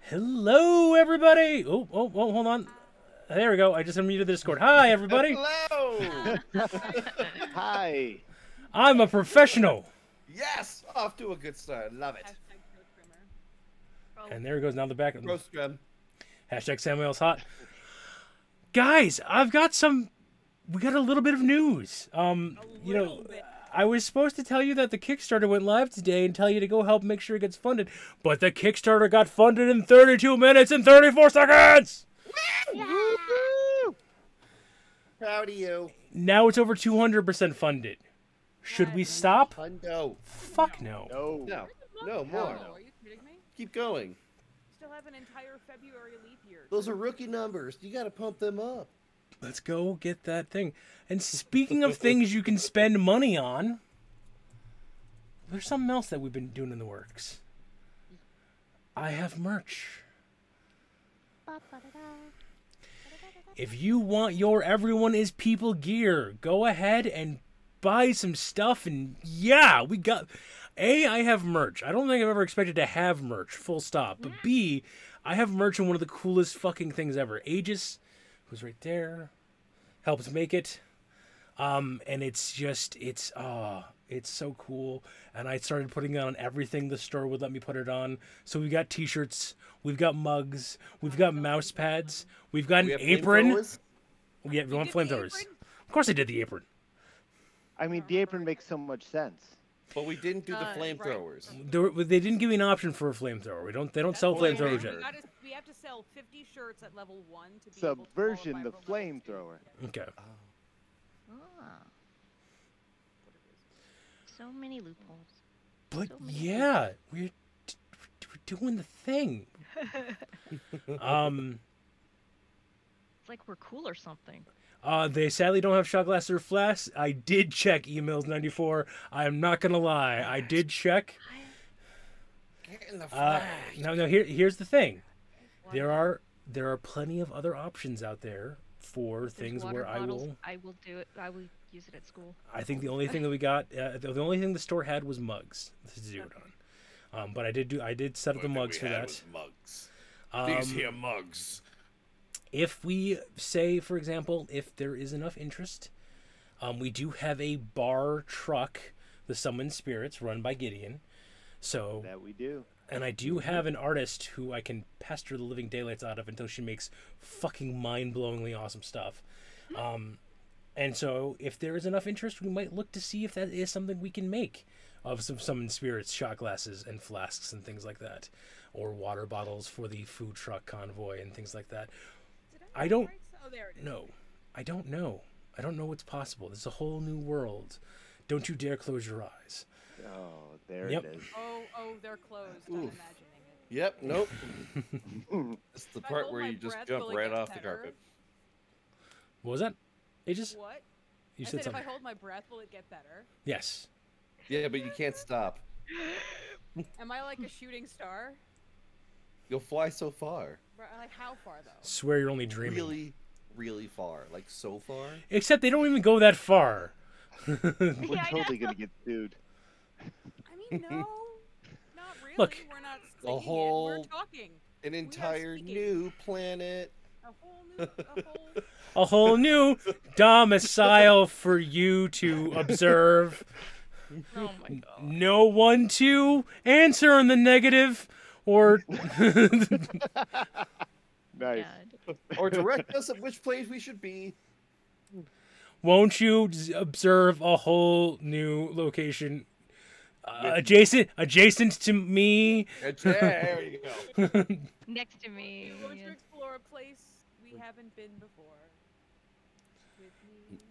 Hello, everybody. Oh, hold on. There we go. I just unmuted the Discord. Hi, everybody. Hello. Hi. I'm a professional. Yes, off to a good start. Love it. And there goes now the back. Roast gun. Hashtag Samuel's hot. Guys, we got a little bit of news. You know, I was supposed to tell you that the Kickstarter went live today and tell you to go help make sure it gets funded, but the Kickstarter got funded in 32 minutes and 34 seconds! Yeah. Proud of you. Now it's over 200% funded. Should we stop? No. Fuck no. No, more. Are you kidding me? Keep going. Still have an entire February leap year. Those are rookie numbers. You got to pump them up. Let's go get that thing. And speaking of things you can spend money on, there's something else that we've been doing in the works. I have merch. If you want your Everyone is People gear, go ahead and buy some stuff. And yeah, we got... A, I have merch. I don't think I've ever expected to have merch, full stop. But B, I have merch in one of the coolest fucking things ever. Aegis, who's right there, helps make it. And it's just, it's so cool. And I started putting it on everything the store would let me put it on. So we've got t-shirts, we've got mugs, we've got mouse pads, we've got an apron. Yeah, we want flamethrowers. Of course I did the apron. I mean, the apron makes so much sense. But we didn't do the flamethrowers. They didn't give me an option for a flamethrower. They don't sell flamethrowers yet. We have to sell 50 shirts at level 1 to be Subversion, able to the flamethrower. Okay. So many loopholes. But yeah, we're doing the thing. It's like we're cool or something. They sadly don't have shot glass or flasks. I did check emails 94. I am not gonna lie. I did check. Get in the flash. No. Here's the thing. There are plenty of other options out there for things where I will do it. I will use it at school. I think the only thing that we got, the only thing the store had was mugs to do it on. But I did set up the mugs for that. Mugs. These here mugs. If we say, for example, if there is enough interest, we do have a bar truck, the Summoned Spirits, run by Gideon. So that we do. And I do have an artist who I can pester the living daylights out of until she makes fucking mind-blowingly awesome stuff. And so if there is enough interest, we might look to see if that is something we can make of some Summoned Spirits, shot glasses, and flasks and things like that. Or water bottles for the food truck convoy and things like that. I don't know. I don't know. I don't know what's possible. There's a whole new world. Don't you dare close your eyes. Oh, there it is. Oh, they're closed. I'm imagining it. Yep, nope. It's the part where you just jump right off the carpet. What was that? Aegis? What? You I said said something. if I hold my breath, will it get better? Yes. Yeah, but you can't stop. Am I like a shooting star? You'll fly so far. Like how far though? Swear you're only dreaming. Really, really far. Like so far. Except they don't even go that far. We're totally gonna get sued. I mean, no, not really. Look, we're not a singing whole, it. We're talking. An entire new planet. A whole new domicile for you to observe. Oh my god. No one to answer in the negative or Nice. Or direct us at which place we should be. won't you observe a whole new location adjacent to me? There you go. Next to me. We're going to explore a place we haven't been before.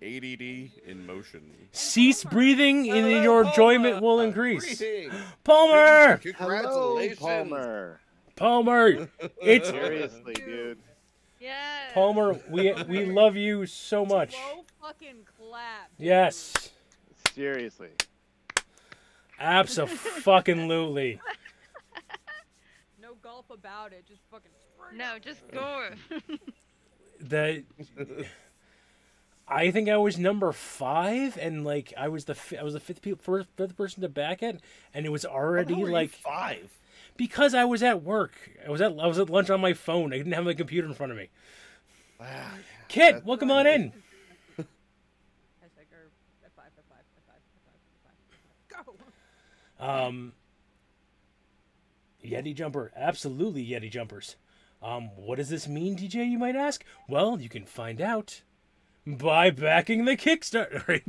ADD in motion. Cease breathing and your enjoyment will increase. Breathing. Palmer! Congratulations. Hello, Palmer! It's seriously, dude. Yeah. Palmer, we love you so much. Slow fucking clap. Yes. Seriously. Abso-fucking-lutely. No golf about it, just fucking. No, just go. I think I was number 5, and like I was the fifth person to back it, and it was already like 5. Because I was at work. I was at lunch on my phone. I didn't have my computer in front of me. Wow. Kit, welcome on in. Hashtag F5, F5, F5, F5, F5. Go. Yeti jumper, absolutely Yeti jumpers. What does this mean, DJ? You might ask. Well, you can find out by backing the Kickstarter.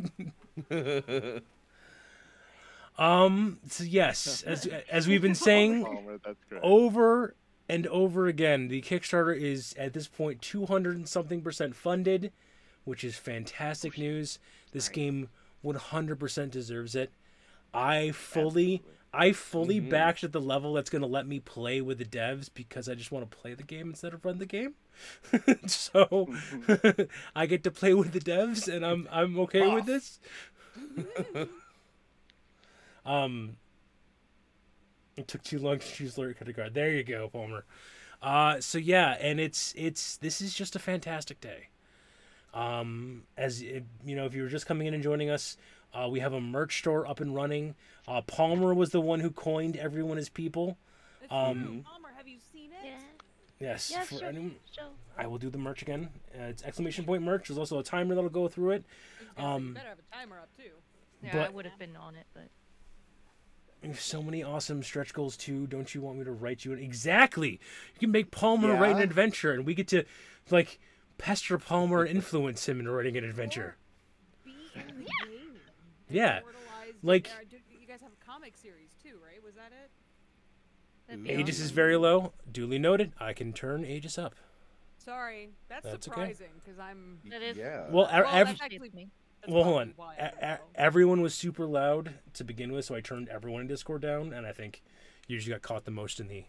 So yes, as we've been saying Palmer, that's great. over and over again, the Kickstarter is at this point 200 and something % funded, which is fantastic news. This game 100% deserves it. I fully backed at the level that's going to let me play with the devs because I just want to play the game instead of run the game. So I get to play with the devs, and I'm okay with this. It took too long to choose Lurk credit card. There you go, Palmer. So yeah, and this is just a fantastic day. As you know, if you were just coming in and joining us, we have a merch store up and running. Palmer was the one who coined "Everyone is People." Palmer, have you seen it? Yes. Yeah, for sure, anyone, sure. I will do the merch again. It's exclamation point merch. There's also a timer that'll go through it. You better have a timer up too. Yeah, But- I would have been on it, but We have so many awesome stretch goals too. Don't you want me to write you an exactly? You can make Palmer write an Yeah. adventure, and we get to like pester Palmer and influence him into writing an adventure. Be in the game. Yeah, Immortalize like- you guys have a comic series too, right? Was that it? that'd be Aegis awesome. is very low. Duly noted. I can turn Aegis up. Sorry, that's okay. surprising because I'm. That is. Yeah. Well, Well, ev- that's actually- me. That's well, hold on. probably why I don't know. Everyone was super loud to begin with, so I turned everyone in Discord down, and I think you just got caught the most in the.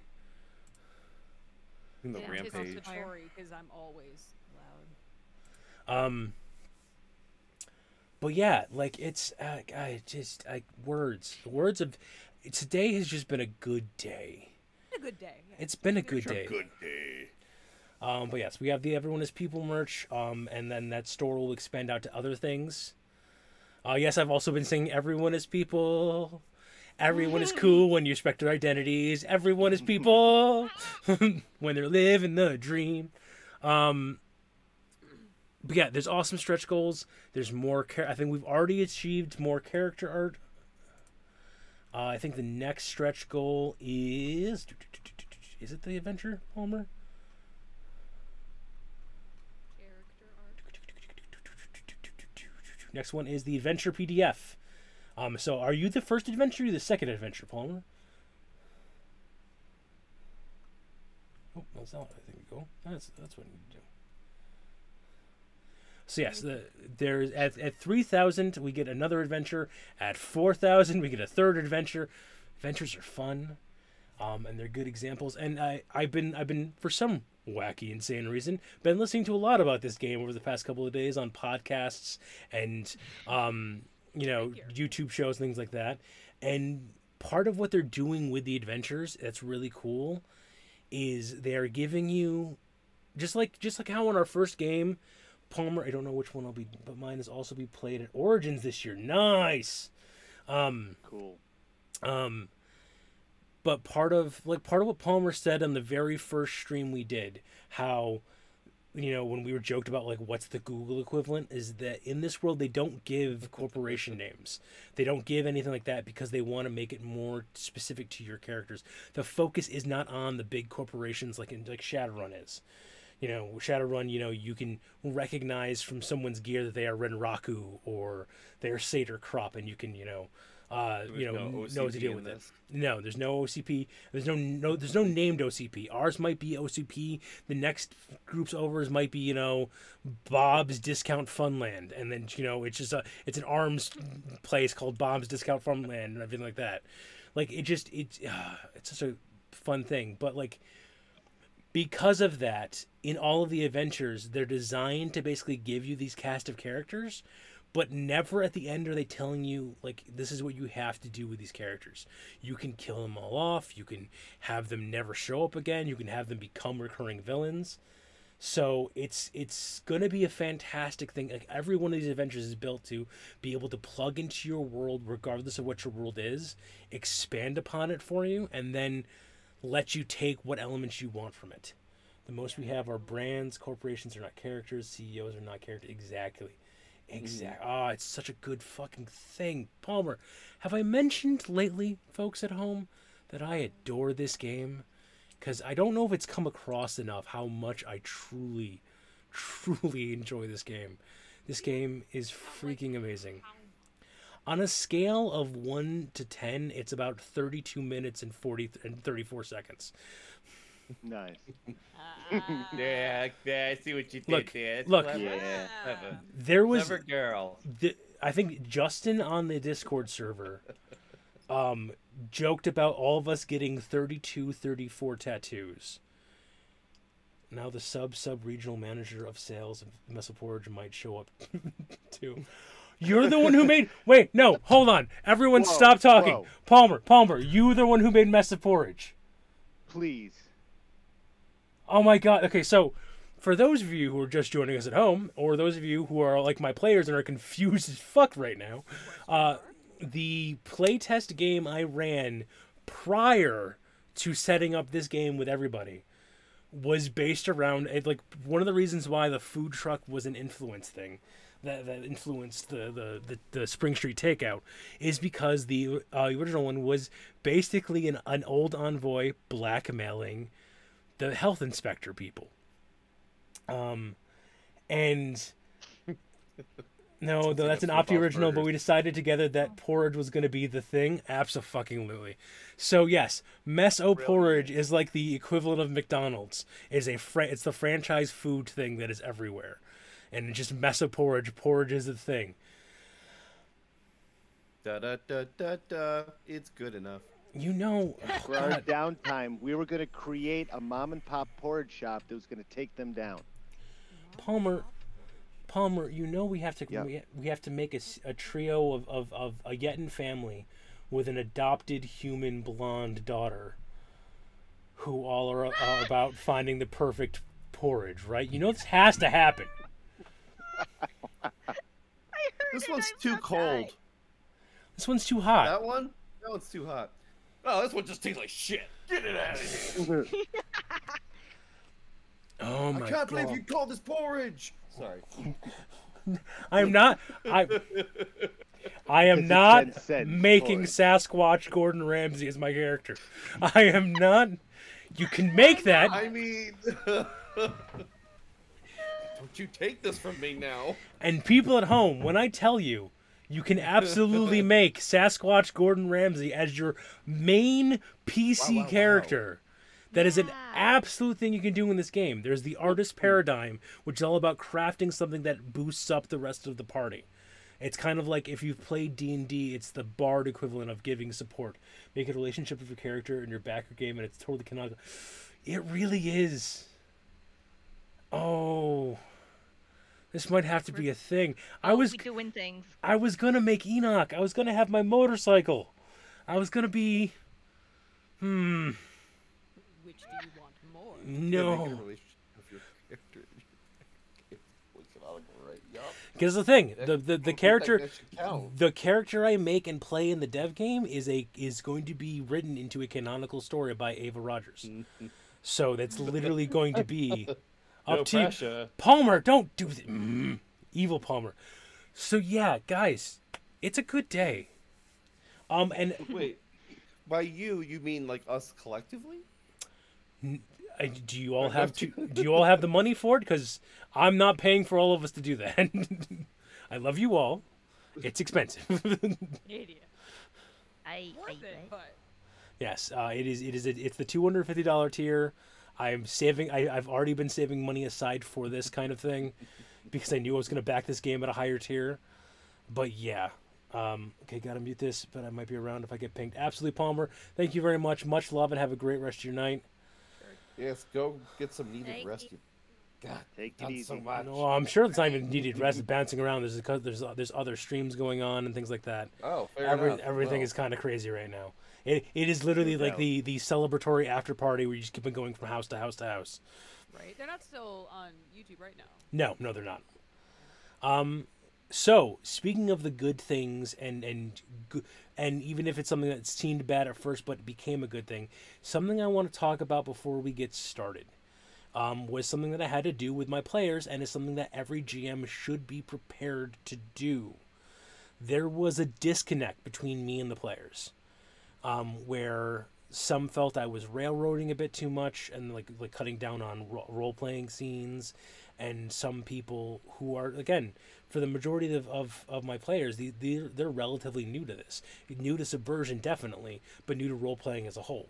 In the Yeah. rampage. Anticipatory because I'm always loud. But yeah, like it's words of today has just been a good day. A good day. Yeah. It's been a good Sure, day. good day. But yes, we have the Everyone is People merch, and then that store will expand out to other things. Yes, I've also been saying Everyone is People. Everyone is cool when you respect their identities. Everyone is people when they're living the dream. But yeah, there's awesome stretch goals. There's more. I think we've already achieved more character art. I think the next stretch goal is it the adventure, Palmer? Character art. Next one is the adventure PDF. So are you the first adventure or the second adventure, Palmer? Oh, that's not what I think we go. That's what you need to do. So yes, there's at 3,000 we get another adventure. At 4,000 we get a third adventure. Adventures are fun, and they're good examples. And I've been for some wacky, insane reason been listening to a lot about this game over the past couple of days on podcasts and YouTube shows, things like that. And part of what they're doing with the adventures that's really cool is they're giving you just like how in our first game. Palmer, I don't know which one I'll be, but mine is also be played at Origins this year. Nice. Cool. But part of what Palmer said on the very first stream we did, how, when we were joked about like what's the Google equivalent, is that in this world they don't give corporation names. They don't give anything like that because they want to make it more specific to your characters. The focus is not on the big corporations like Shadowrun is. Shadowrun, you can recognize from someone's gear that they are Renraku or they are Satyr Crop, and you can, know what to deal with it. No, there's no OCP. There's no named OCP. Ours might be OCP. The next group's overs might be, Bob's Discount Funland, and then it's just it's an arms place called Bob's Discount Funland and everything like that. Like it's such a fun thing, but like. Because of that, in all of the adventures, they're designed to basically give you these cast of characters, but never at the end are they telling you, like, this is what you have to do with these characters. You can kill them all off, you can have them never show up again, you can have them become recurring villains. So it's going to be a fantastic thing. Like, every one of these adventures is built to be able to plug into your world, regardless of what your world is, expand upon it for you, and then let you take what elements you want from it. The most we have are brands, corporations are not characters, CEOs are not characters. Exactly. It's such a good fucking thing. Palmer, have I mentioned lately, folks at home, that I adore this game? Because I don't know if it's come across enough how much I truly, truly enjoy this game. This game is freaking amazing. On a scale of 1 to 10, it's about 32 minutes and 34 seconds. Nice. Yeah, I see what you did there. Look. Clever. Yeah. Clever. There was Clever girl. I think Justin on the Discord server joked about all of us getting 32, 34 tattoos. Now the sub-regional manager of sales of Mesoporridge might show up too. You're the one who made... Wait, no, hold on. Everyone stop talking. Whoa. Palmer, you the one who made Mesoporridge. Please. Oh my god. Okay, so for those of you who are just joining us at home, or those of you who are like my players and are confused as fuck right now, the playtest game I ran prior to setting up this game with everybody was based around like one of the reasons why the food truck was an influence thing that influenced the Spring Street Takeout is because the original one was basically an old envoy blackmailing the health inspector people. And no, though that's an Opti original, but we decided together that porridge was going to be the thing. Abso-fucking-lutely. So yes, Meso Porridge is like the equivalent of McDonald's. It's the franchise food thing that is everywhere. And just Meso Porridge. Porridge is the thing. Da da da da da. It's good enough. You know, For our downtime, we were going to create a mom and pop porridge shop that was going to take them down. Palmer, you know we have to we have to make a trio of a Yetin family with an adopted human blonde daughter who all are about finding the perfect porridge, right? You know this has to happen. This one's too cold. This one's too hot. That one? That one's too hot. Oh, this one just tastes like shit. Get it out of here. Oh my god. I can't believe you called this porridge. Sorry. I am not making Sasquatch Gordon Ramsay as my character. I am not. You can make that. I mean, don't you take this from me now. And people at home, when I tell you, you can absolutely make Sasquatch Gordon Ramsay as your main PC character. That is an absolute thing you can do in this game. There's the artist paradigm, which is all about crafting something that boosts up the rest of the party. It's kind of like if you've played D&D, it's the bard equivalent of giving support. Make a relationship with your character in your backer game, and it's totally canonical. It really is. Oh, this might have to be a thing. We doing things. I was gonna make Enoch. I was gonna have my motorcycle. I was gonna be. Which do you want more? No. Because the thing, the character I make and play in the dev game is going to be written into a canonical story by Ava Rogers. So that's literally going to be up to you. Palmer, don't do that. Evil Palmer. So yeah, guys, it's a good day. And wait, by you mean like us collectively? Do you all have the money for it? Because I'm not paying for all of us to do that. I love you all. It's expensive. Idiot. Yes, it is. It's the $250 tier. I'm saving. I've already been saving money aside for this kind of thing because I knew I was going to back this game at a higher tier. But yeah. Okay, gotta mute this, but I might be around if I get pinged. Absolutely, Palmer. Thank you very much. Much love and have a great rest of your night. Yes, go get some needed rest. God, take it easy. So much. No, I'm sure it's not even needed rest. It's bouncing around. There's other streams going on and things like that. Oh, fair enough. Everything is kind of crazy right now. It is literally like the celebratory after party where you just keep on going from house to house to house. Right? They're not still on YouTube right now. No, they're not. So, speaking of the good things, and even if it's something that seemed bad at first but became a good thing, something I want to talk about before we get started was something that I had to do with my players, and is something that every GM should be prepared to do. There was a disconnect between me and the players, where some felt I was railroading a bit too much and like cutting down on role playing scenes, and some people who are, again, for the majority of my players, they're relatively new to this, new to Subversion definitely, but new to role playing as a whole.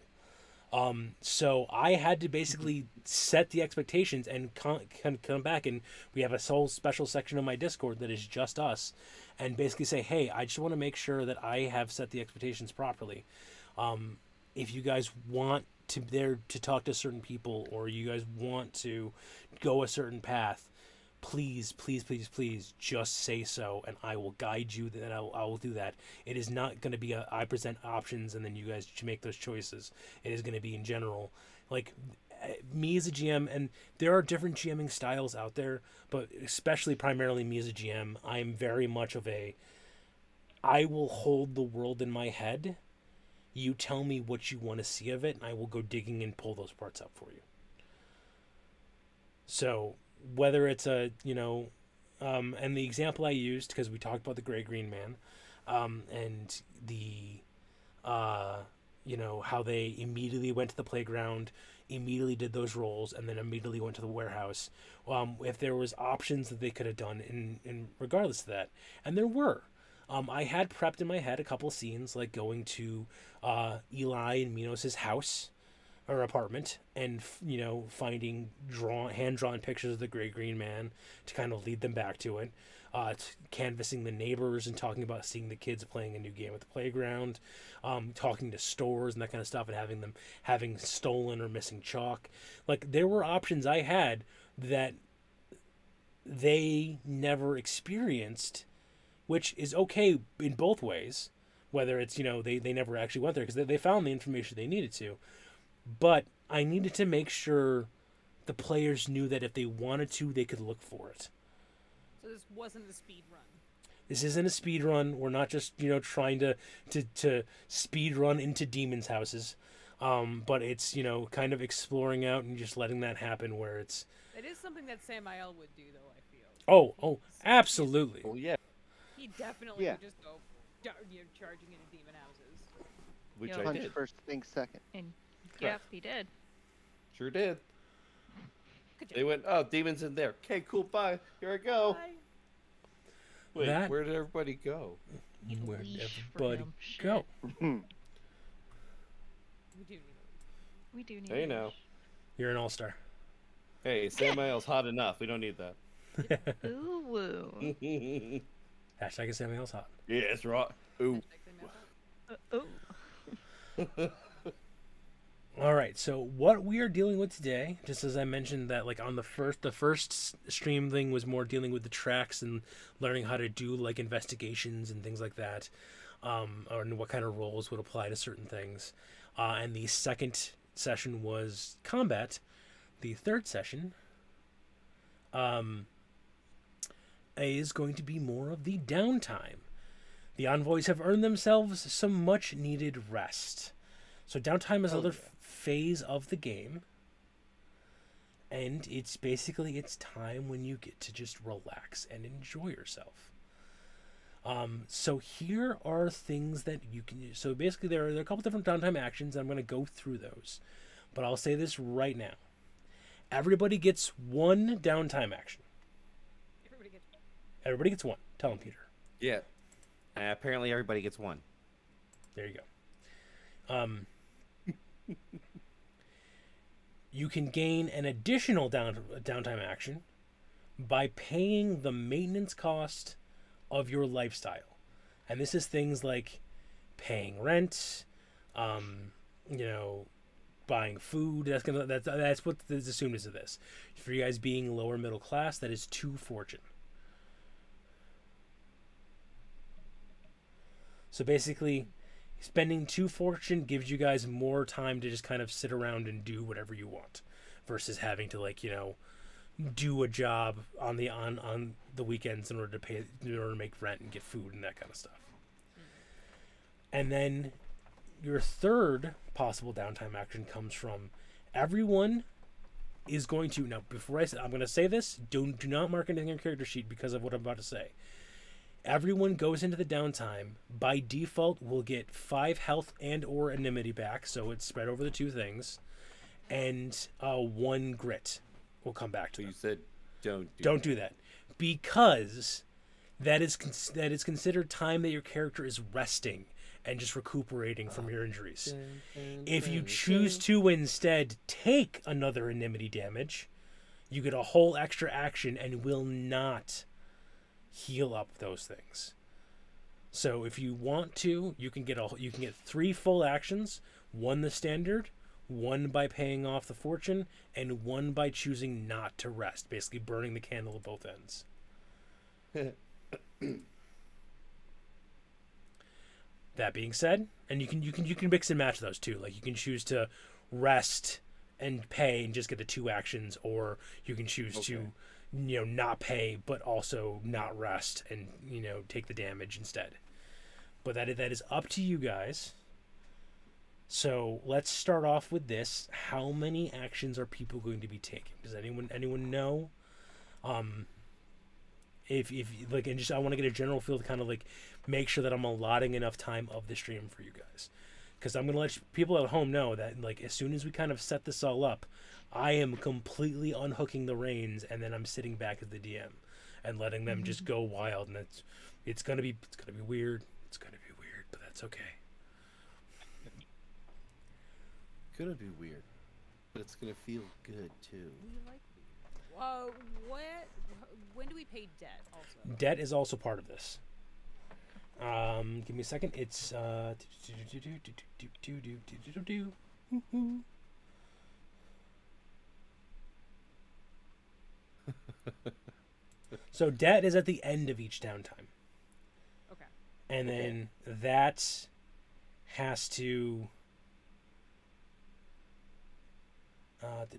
So I had to basically set the expectations and come back, and we have a whole special section of my Discord that is just us, and basically say, hey, I just want to make sure that I have set the expectations properly. If you guys want to talk to certain people, or you guys want to go a certain path, please just say so, and I will guide you, and I will do that. It is not going to be I present options and then you guys should make those choices. It is going to be in general, like, me as a GM, and there are different GMing styles out there, but especially primarily me as a GM, I'm very much of I will hold the world in my head. You tell me what you want to see of it, and I will go digging and pull those parts up for you. So whether it's and the example I used, because we talked about the gray-green man, and the, how they immediately went to the playground, immediately did those roles, and then immediately went to the warehouse. If there was options that they could have done in regardless of that, and there were. I had prepped in my head a couple scenes, like going to Eli and Minos' house or apartment, and finding hand-drawn pictures of the gray-green man to kind of lead them back to it, canvassing the neighbors and talking about seeing the kids playing a new game at the playground, talking to stores and that kind of stuff, and having them having stolen or missing chalk. Like, there were options I had that they never experienced, which is okay in both ways, whether it's, they never actually went there because they found the information they needed to. But I needed to make sure the players knew that if they wanted to, they could look for it. So this wasn't a speed run. This isn't a speed run. We're not just, trying to speed run into demons' houses. But it's, kind of exploring out and just letting that happen where it's... It is something that Samael would do, though, I feel. Oh, absolutely. Well, yeah. He definitely would just go charging into demon houses. Which Yeah. I Punch did. first, think second. And yeah, he did. Sure did. Good They job. went, oh, demons in there. Okay, cool, bye. Here I go. Bye. Wait, That- where did everybody go? Where'd Leash for everybody him. Shit. go? We do need a We do need. Hey, a now. leash. You're an all-star. Hey, Samael's hot enough. We don't need that. Ooh, woo. Hashtag Samuel's hot. Yeah, it's right. Ooh. Oh. All right, so what we are dealing with today, just as I mentioned that, like, on the first stream thing was more dealing with the tracks and learning how to do, like, investigations and things like that, or what kind of roles would apply to certain things. And the second session was combat. The third session is going to be more of the downtime. The envoys have earned themselves some much-needed rest. So downtime is another phase of the game, and it's time when you get to just relax and enjoy yourself. So here are things that you can use. So basically there are a couple different downtime actions. I'm going to go through those, but I'll say this right now. Everybody gets one downtime action. Everybody gets one. Tell them, Peter. Yeah. Apparently everybody gets one. There you go. You can gain an additional downtime action by paying the maintenance cost of your lifestyle. And this is things like paying rent, buying food. That's what is assumed is of this. For you guys being lower middle class, that is 2 fortune. So basically, spending 2 fortune gives you guys more time to just kind of sit around and do whatever you want, versus having to, like, do a job on the weekends in order to make rent and get food and that kind of stuff. And then your third possible downtime action comes from everyone is going to, now before I'm going to say this, do not mark anything on your character sheet because of what I'm about to say. Everyone goes into the downtime, by default will get 5 health and or enmity back, so it's spread over the 2 things, and 1 grit will come back to them. You said don't do that because that is considered time that your character is resting and just recuperating from your injuries. If you choose to instead take another enmity damage, you get a whole extra action and will not heal up those things. So if you want to, you can get 3 full actions, 1 the standard, 1 by paying off the fortune, and 1 by choosing not to rest, basically burning the candle at both ends. That being said, and you can mix and match those too. Like you can choose to rest and pay and just get the 2 actions, or you can choose to not pay but also not rest and take the damage instead. But that is up to you guys. So let's start off with this. How many actions are people going to be taking? Does anyone know? If like, and just I want to get a general feel to kind of like make sure that I'm allotting enough time of the stream for you guys, because I'm gonna let people at home know that like as soon as we kind of set this all up, I am completely unhooking the reins, and then I'm sitting back as the DM and letting them just go wild, and it's gonna be weird. It's gonna be weird, but that's okay. Gonna be weird, but it's gonna feel good too. When do we pay debt also? Debt is also part of this. Give me a second. It's so debt is at the end of each downtime. Okay. And then that has to let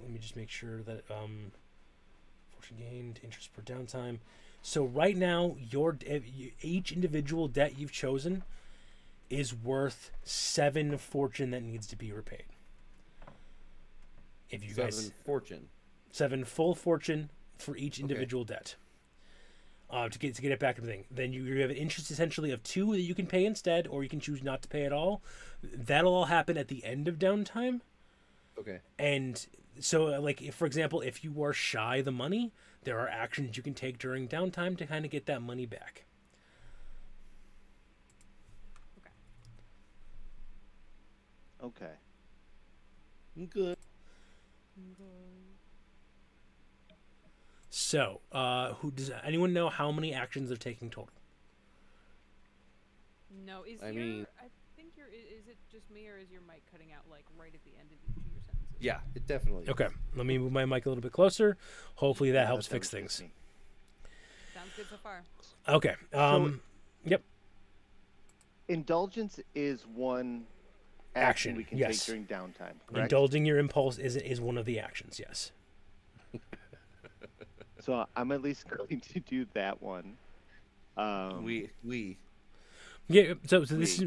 me just make sure that fortune gained, interest per downtime. So right now, each individual debt you've chosen is worth 7 fortune that needs to be repaid. If you 7 fortune. 7 full fortune for each individual debt. To get it back to the thing. Then you have an interest essentially of 2 that you can pay instead, or you can choose not to pay at all. That'll all happen at the end of downtime. Okay. And so, like, for example, if you are shy the money, there are actions you can take during downtime to kind of get that money back. Okay. Good. So, does anyone know how many actions they're taking total? No, is it just me, or is your mic cutting out like right at the end of each of your sentences? Yeah, it definitely is. Okay, let me move my mic a little bit closer. Hopefully that helps fix things. Sounds good so far. Okay. Yep. Indulgence is one action we can take during downtime. Correct? Indulging your impulse is one of the actions. Yes. So I'm at least going to do that one. Yeah. So this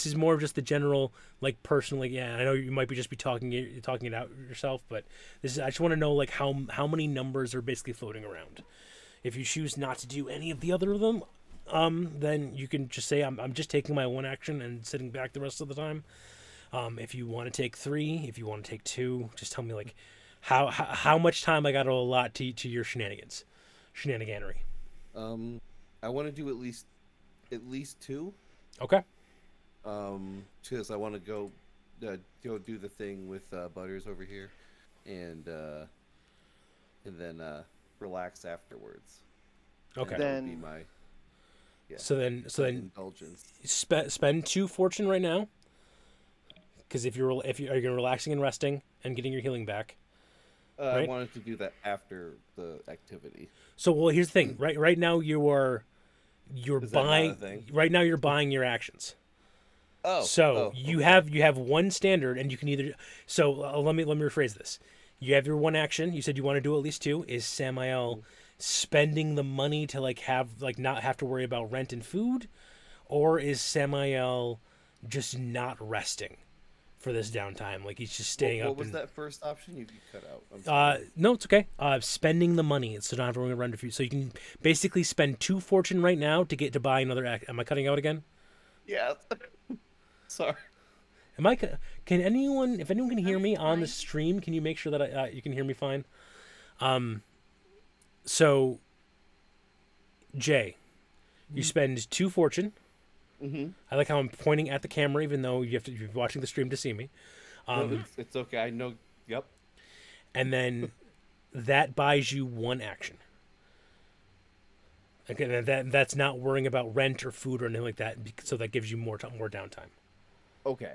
is more of just the general, like, personal. Like, I know you might be talking it out yourself, but I just want to know like how many numbers are basically floating around. If you choose not to do any of the other of them, then you can just say I'm just taking my 1 action and sitting back the rest of the time. If you want to take 3, if you want to take 2, just tell me like how much time I got to allot to your shenaniganery. I want to do at least 2. Okay. Because I want to go do the thing with Butters over here, and then relax afterwards. Okay. Then be my so then indulgence. Spend 2 fortune right now. Because if you're relaxing and resting and getting your healing back. Right? I wanted to do that after the activity. So here's the thing. Right now you're buying. Right now you're buying your actions. You have 1 standard, and you can either. So let me rephrase this. You have your one action. You said you want to do at least two. Is Samael spending the money to not have to worry about rent and food, or is Samael just not resting for this downtime? Like he's just staying up. What was that first option you cut out? I'm sorry. No, it's okay. Spending the money so not having to run to food. So you can basically spend 2 fortune right now to get to buy another. Am I cutting out again? Yeah. Sorry. Am I? Can anyone? If anyone can hear me on the fine. stream, can you make sure that you can hear me fine? So, Jay, you spend 2 fortune. Mm-hmm. I like how I'm pointing at the camera, even though you're watching the stream to see me. No, it's okay. I know. Yep. And then that buys you 1 action. Okay, that's not worrying about rent or food or anything like that. So that gives you more downtime. Okay.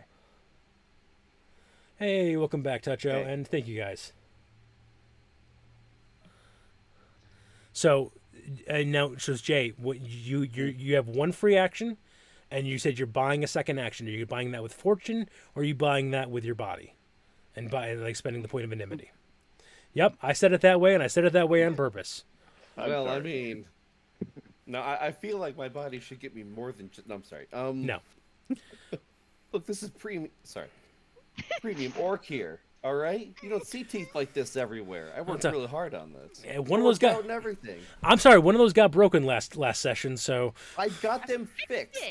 Hey, welcome back, Toucho, Hey. and thank you guys. So, now, Jay, what you have 1 free action, and you said you're buying a second action. Are you buying that with fortune, or are you buying that with your body, and spending the point of enmity? Yep, I said it that way, and I said it that way on purpose. Well, I mean, no, I feel like my body should get me more than just. No, I'm sorry. No. Look, this is premium. Sorry, premium orc here. All right, you don't see teeth like this everywhere. I worked really hard on this. Yeah, one of those guys. And everything. I'm sorry, one of those got broken last session, so I got them fixed.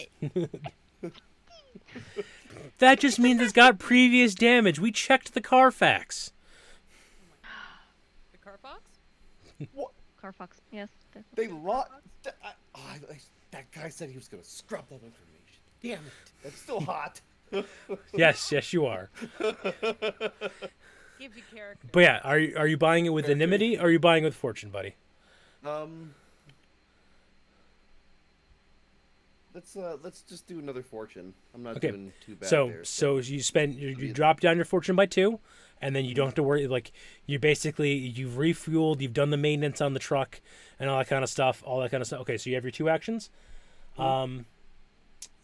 that just means it's got previous damage. We checked the Carfax. The Carfox? Carfox, yes. They lost. That guy said he was going to scrub that information. Damn it! It's still hot. Yes, you are. Gives you character. But yeah, are you buying it with enmity, or are you buying it with fortune, buddy? Let's just do another fortune. I'm not Okay. doing too bad So there. you drop down your fortune by 2, and then you don't have to worry. Like you've refueled, you've done the maintenance on the truck, and all that kind of stuff. Okay, so you have your 2 actions.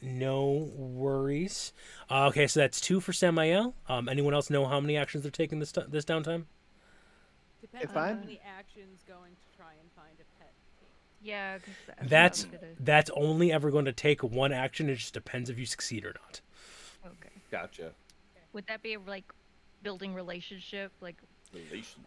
No worries. Okay, so that's 2 for Samael. Anyone else know how many actions they're taking this downtime? Depends If on how I'm- many actions going to try and find a pet. Yeah, cause That's only ever going to take 1 action. It just depends if you succeed or not. okay. Gotcha. Would that be like building relationship? Like,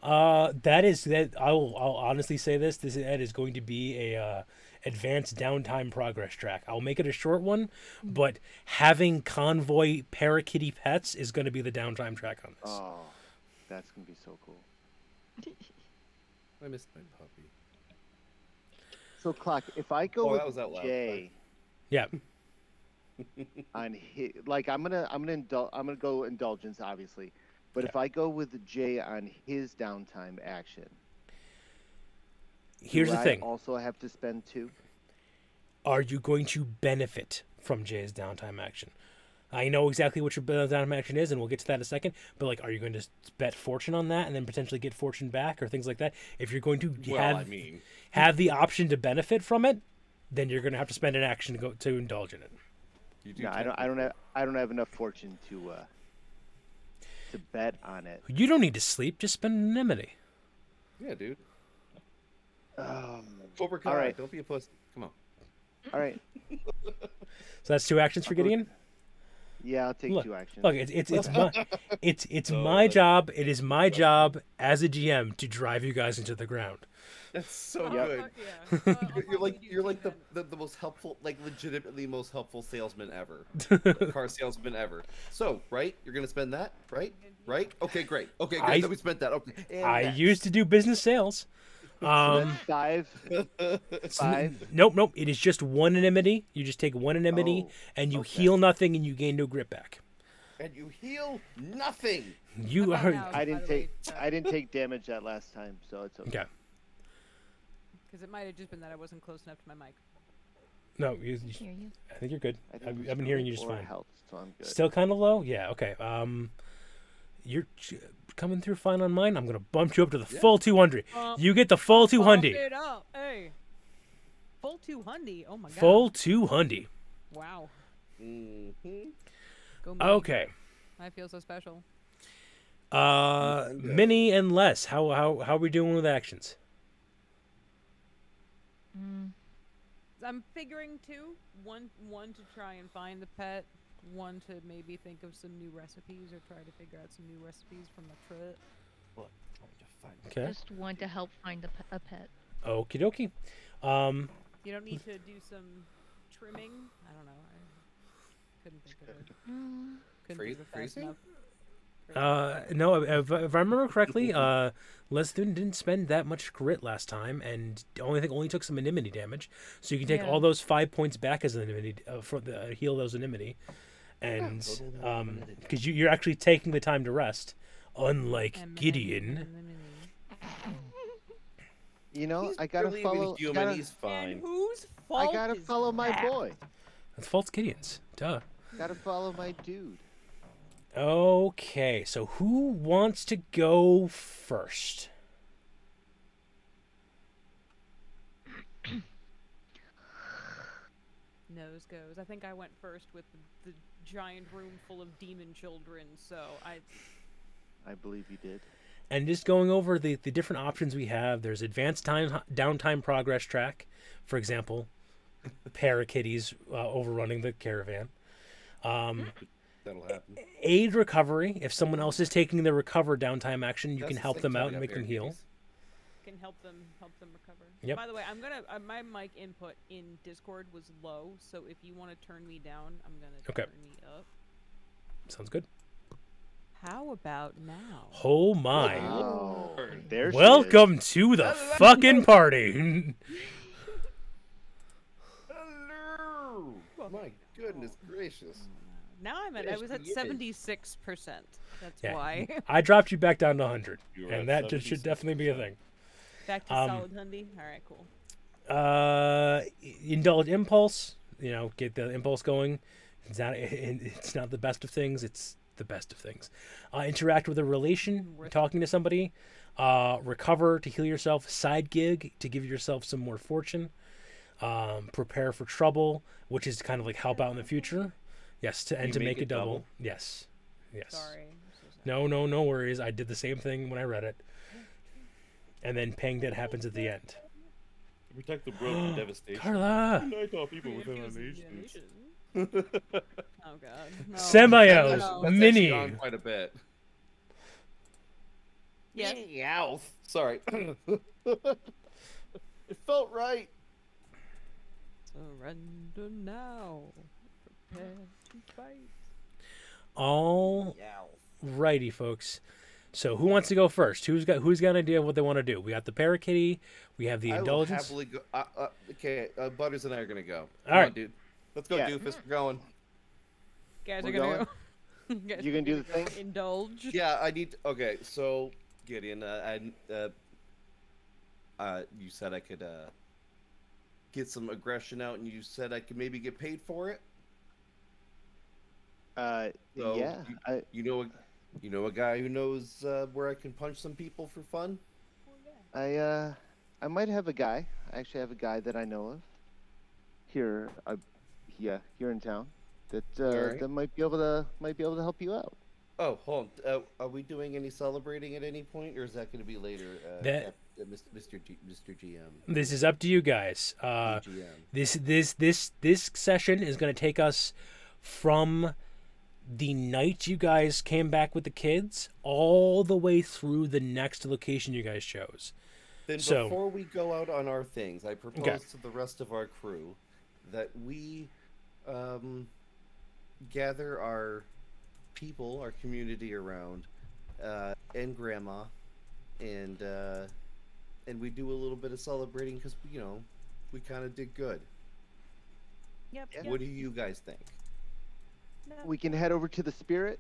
That I'll honestly say this. That is going to be a advanced downtime progress track. I'll make it a short one, but having convoy parakitty pets is going to be the downtime track on this. Oh, that's gonna be so cool. I missed my puppy. So, Clock, if I go that was with out loud, Jay Yeah. on his, like I'm gonna go indulgence, obviously, but if I go with Jay on his downtime action, Here's do the I thing. also have to spend 2? Are you going to benefit from Jay's downtime action? I know exactly what your downtime action is, and we'll get to that in a second. But like, are you going to bet fortune on that and then potentially get fortune back or things like that? If you're going to have the option to benefit from it, then you're going to have to spend an action to indulge in it. No, I don't have enough fortune to bet on it. You don't need to sleep. Just spend anonymity. Yeah, dude. Cobra Kai, all right. don't be a pussy. Come on. All right. So that's 2 actions for Gideon. Yeah, I'll take Look, 2 actions. Look, it's my job. It is my job as a GM to drive you guys into the ground. That's so Yep. good. Yeah. You're like the most helpful, like legitimately most helpful salesman ever, car salesman ever. So right, you're gonna spend that, right? Okay, great. Okay, great. Then we spent that. Okay. And I next. used to do business sales. That's 5. 5. Nope. It is just 1 enmity. You just take 1 enmity, and you heal nothing, and you gain no grit back. And you heal nothing. You About are now. I didn't By the way, take damage that last time, so it's okay. okay. Because it might have just been that I wasn't close enough to my mic. No, hear you. I think you're good. I think I've we been should hearing go you just for fine. Health, so I'm good. Still kind of low. Yeah. Okay. You're coming through fine on mine. I'm gonna bump you up to the full 200. You get the full 200. Bump it up. Hey. Full 200. Oh my god. Full 200. Wow. Mm-hmm. Go me. Okay. I feel so special. Mini and less. How are we doing with actions? I'm figuring two. One to try and find the pet. One to maybe think of some new recipes or try to figure out some new recipes from the trip. Okay. Just one to help find a pet. Okie dokie. You don't need to do some trimming. I don't know. I couldn't think of it. Couldn't think of it fast Freezing? enough. No, if I remember correctly, Leslie didn't spend that much grit last time, and only took some enmity damage. So you can take all those 5 points back as an enmity for the heal those enmity, and because you're actually taking the time to rest, unlike Gideon. You know, He's I gotta barely follow. even human. Gotta, He's fine. And whose I fault gotta is follow my that? boy. That's false Gideon's. Duh. Gotta follow my dude. Okay, so who wants to go first? Nose goes. I think I went first with the giant room full of demon children, so I believe you did. And just going over the different options we have, there's advanced downtime progress track, for example, parakitties overrunning the caravan. That'll happen. Aid recovery. If someone else is taking the recover downtime action, you That's can the help same them time out we and got make them heal. Parakitties. can help them recover. Yep. By the way, I'm gonna my mic input in Discord was low, so if you want to turn me down, I'm gonna turn me up. Sounds good. How about now? Oh my. Oh, there she is. Welcome to the fucking party. Hello. My goodness gracious. Now I Yes, was at yes. 76%. That's Yeah. I I dropped you back down to 100, You were and at that just should definitely be a thing. back to solid Hundy. All right, cool. Indulge impulse. You know, get the impulse going. It's not the best of things. It's the best of things. Interact with a relation, talking to somebody. Recover to heal yourself. Side gig to give yourself some more fortune. Prepare for trouble, which is kind of like help out in the future. Yes, to make a double. Yes. Sorry. I'm so sorry. No worries. I did the same thing when I read it. And then pang that happens at the end. Protect the world from devastation. Carla! I thought people were Champions of nations. the nation. Oh god. No. Symbiote! No. That's Mini! actually on quite a bit. Yes. Meow. Sorry. It felt right. Surrender now. Prepare to fight. All righty, folks. So who wants to go first? Who's got an idea of what they want to do? We got the Parakitty. We have the I will Indulgence. happily go. Okay, Butters and I are gonna go. All Come right. on, dude. Let's go, Yeah. Doofus. We're going. Guys We're are gonna go. Guys You are gonna do the go thing? Indulge. Yeah, I need. Okay, so Gideon, you said I could get some aggression out, and you said I could maybe get paid for it. So Yeah. You know a guy who knows where I can punch some people for fun. I might have a guy. I actually have a guy that I know of here. Here in town that Alright. that might be able to help you out. Oh, hold on. Are we doing any celebrating at any point, or is that going to be later? That- Mr. GM. This is up to you guys. GM. This session is going to take us from the night you guys came back with the kids all the way through the next location you guys chose. Then So- before we go out on our things, I propose to the rest of our crew that we gather our people, our community around, and Grandma, and we do a little bit of celebrating because we kind of did good. Yep. Yeah. yep. What do you guys think? No. We can head over to the Spirit.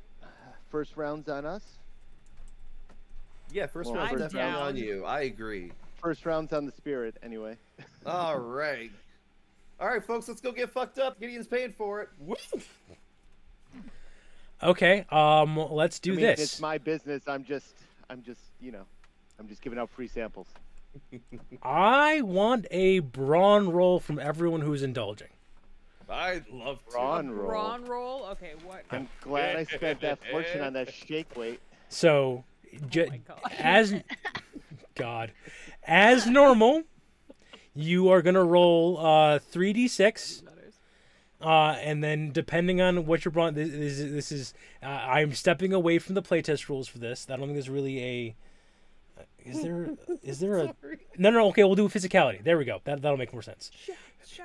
First round's on us. Yeah, first Well, round's I'm definitely on down. you. I agree. First round's on the Spirit, anyway. All right. All right, folks, let's go get fucked up. Gideon's paying for it. Woo! Okay, let's do I mean, this. It's my business. I'm just giving out free samples. I want a brawn roll from everyone who's indulging. I'd love to. Brawn roll. Brawn roll. Okay, what? I'm glad I spent that fortune on that shake weight. So, my God. as normal, you are gonna roll 3d6, and then depending on what you're brought, this is I'm stepping away from the playtest rules for this. I don't think there's really a. Is there a? No. Okay, we'll do physicality. There we go. That'll make more sense.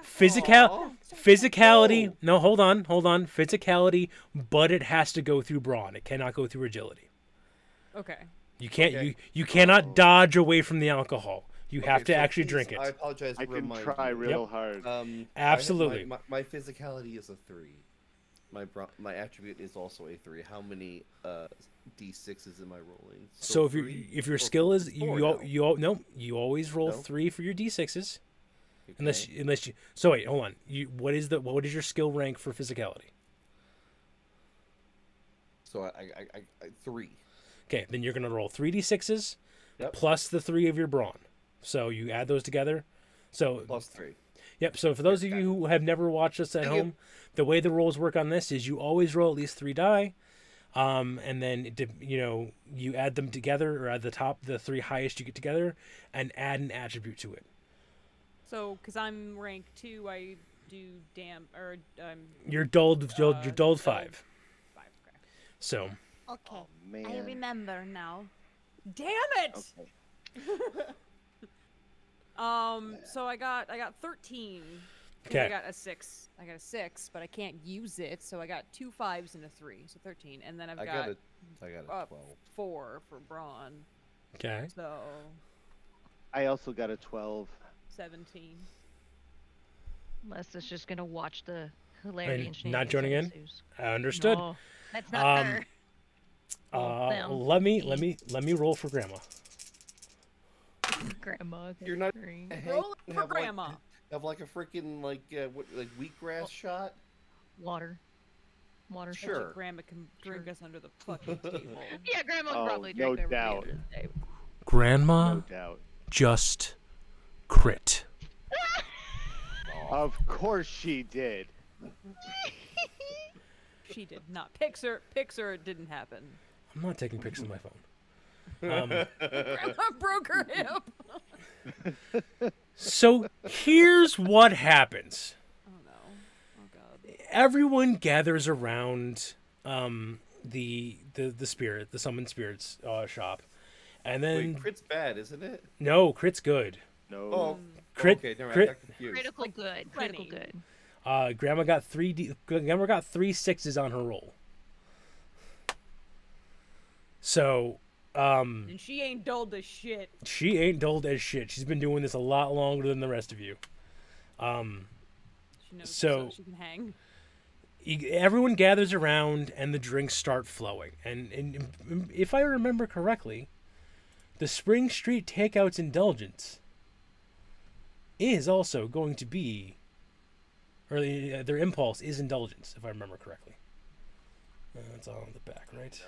Physicality. No, hold on. Physicality, but it has to go through brawn. It cannot go through agility. Okay. You can't. You cannot dodge away from the alcohol. You have to actually drink it. I apologize. I for can reminding try you. real hard. Absolutely. My physicality is a 3. My attribute is also a 3. How many d6s am I rolling? So three if your or skill is four you always roll No? 3 for your d6s. Okay. Unless you. So wait, hold on. What is your skill rank for physicality? So I 3. Okay, then you're gonna roll 3d6s Yep. plus the 3 of your brawn. So you add those together. So Plus 3. Yep. So for those of you who have never watched us at home, the way the rolls work on this is you always roll at least 3 die, and then you add them together, or at the top the 3 highest you get together, and add an attribute to it. So, because I'm rank 2, I do You're dulled. You're dulled dulled 5. 5. Okay. So Okay. Oh, I man. remember now. Damn it! Okay. So I got 13. 'Cause Okay. I got a 6. I got a 6, but I can't use it, so I got 2 5s and a 3, so 13. And then I got a 12. 4 for brawn, okay. so I also got a 12. 17. Les is just gonna watch the hilarity And and not shenanigans joining in? ensues. Understood. No, that's not her. Them. Let me roll for grandma. Grandma. You're not. Roll it for grandma. Have like a freaking like wheatgrass shot. Water. Water. Sure. So Grandma can drink us under the fucking table. Yeah, Grandma Oh, probably no drank over doubt. the end of the day. Grandma No doubt. just crit. Of course she did. She did not. Pixar, it didn't happen. I'm not taking pics on my phone. Grandma broke her hip. So here's what happens. Oh no. Oh god. Everyone gathers around the summon spirits shop, and then Wait, crit's bad, isn't it? no, crit's good. No. Oh, Crit- okay. Never mind. crit- I got confused. Critical good. Critical plenty. good. Grandma got 3 6s on her roll. So And she ain't dulled as shit. she ain't dulled as shit. She's been doing this a lot longer than the rest of you. She knows So- she can hang. Everyone gathers around and the drinks start flowing. And if I remember correctly, the Spring Street Takeout's indulgence is also going to be, or their impulse is indulgence, if I remember correctly. That's all on the back, right?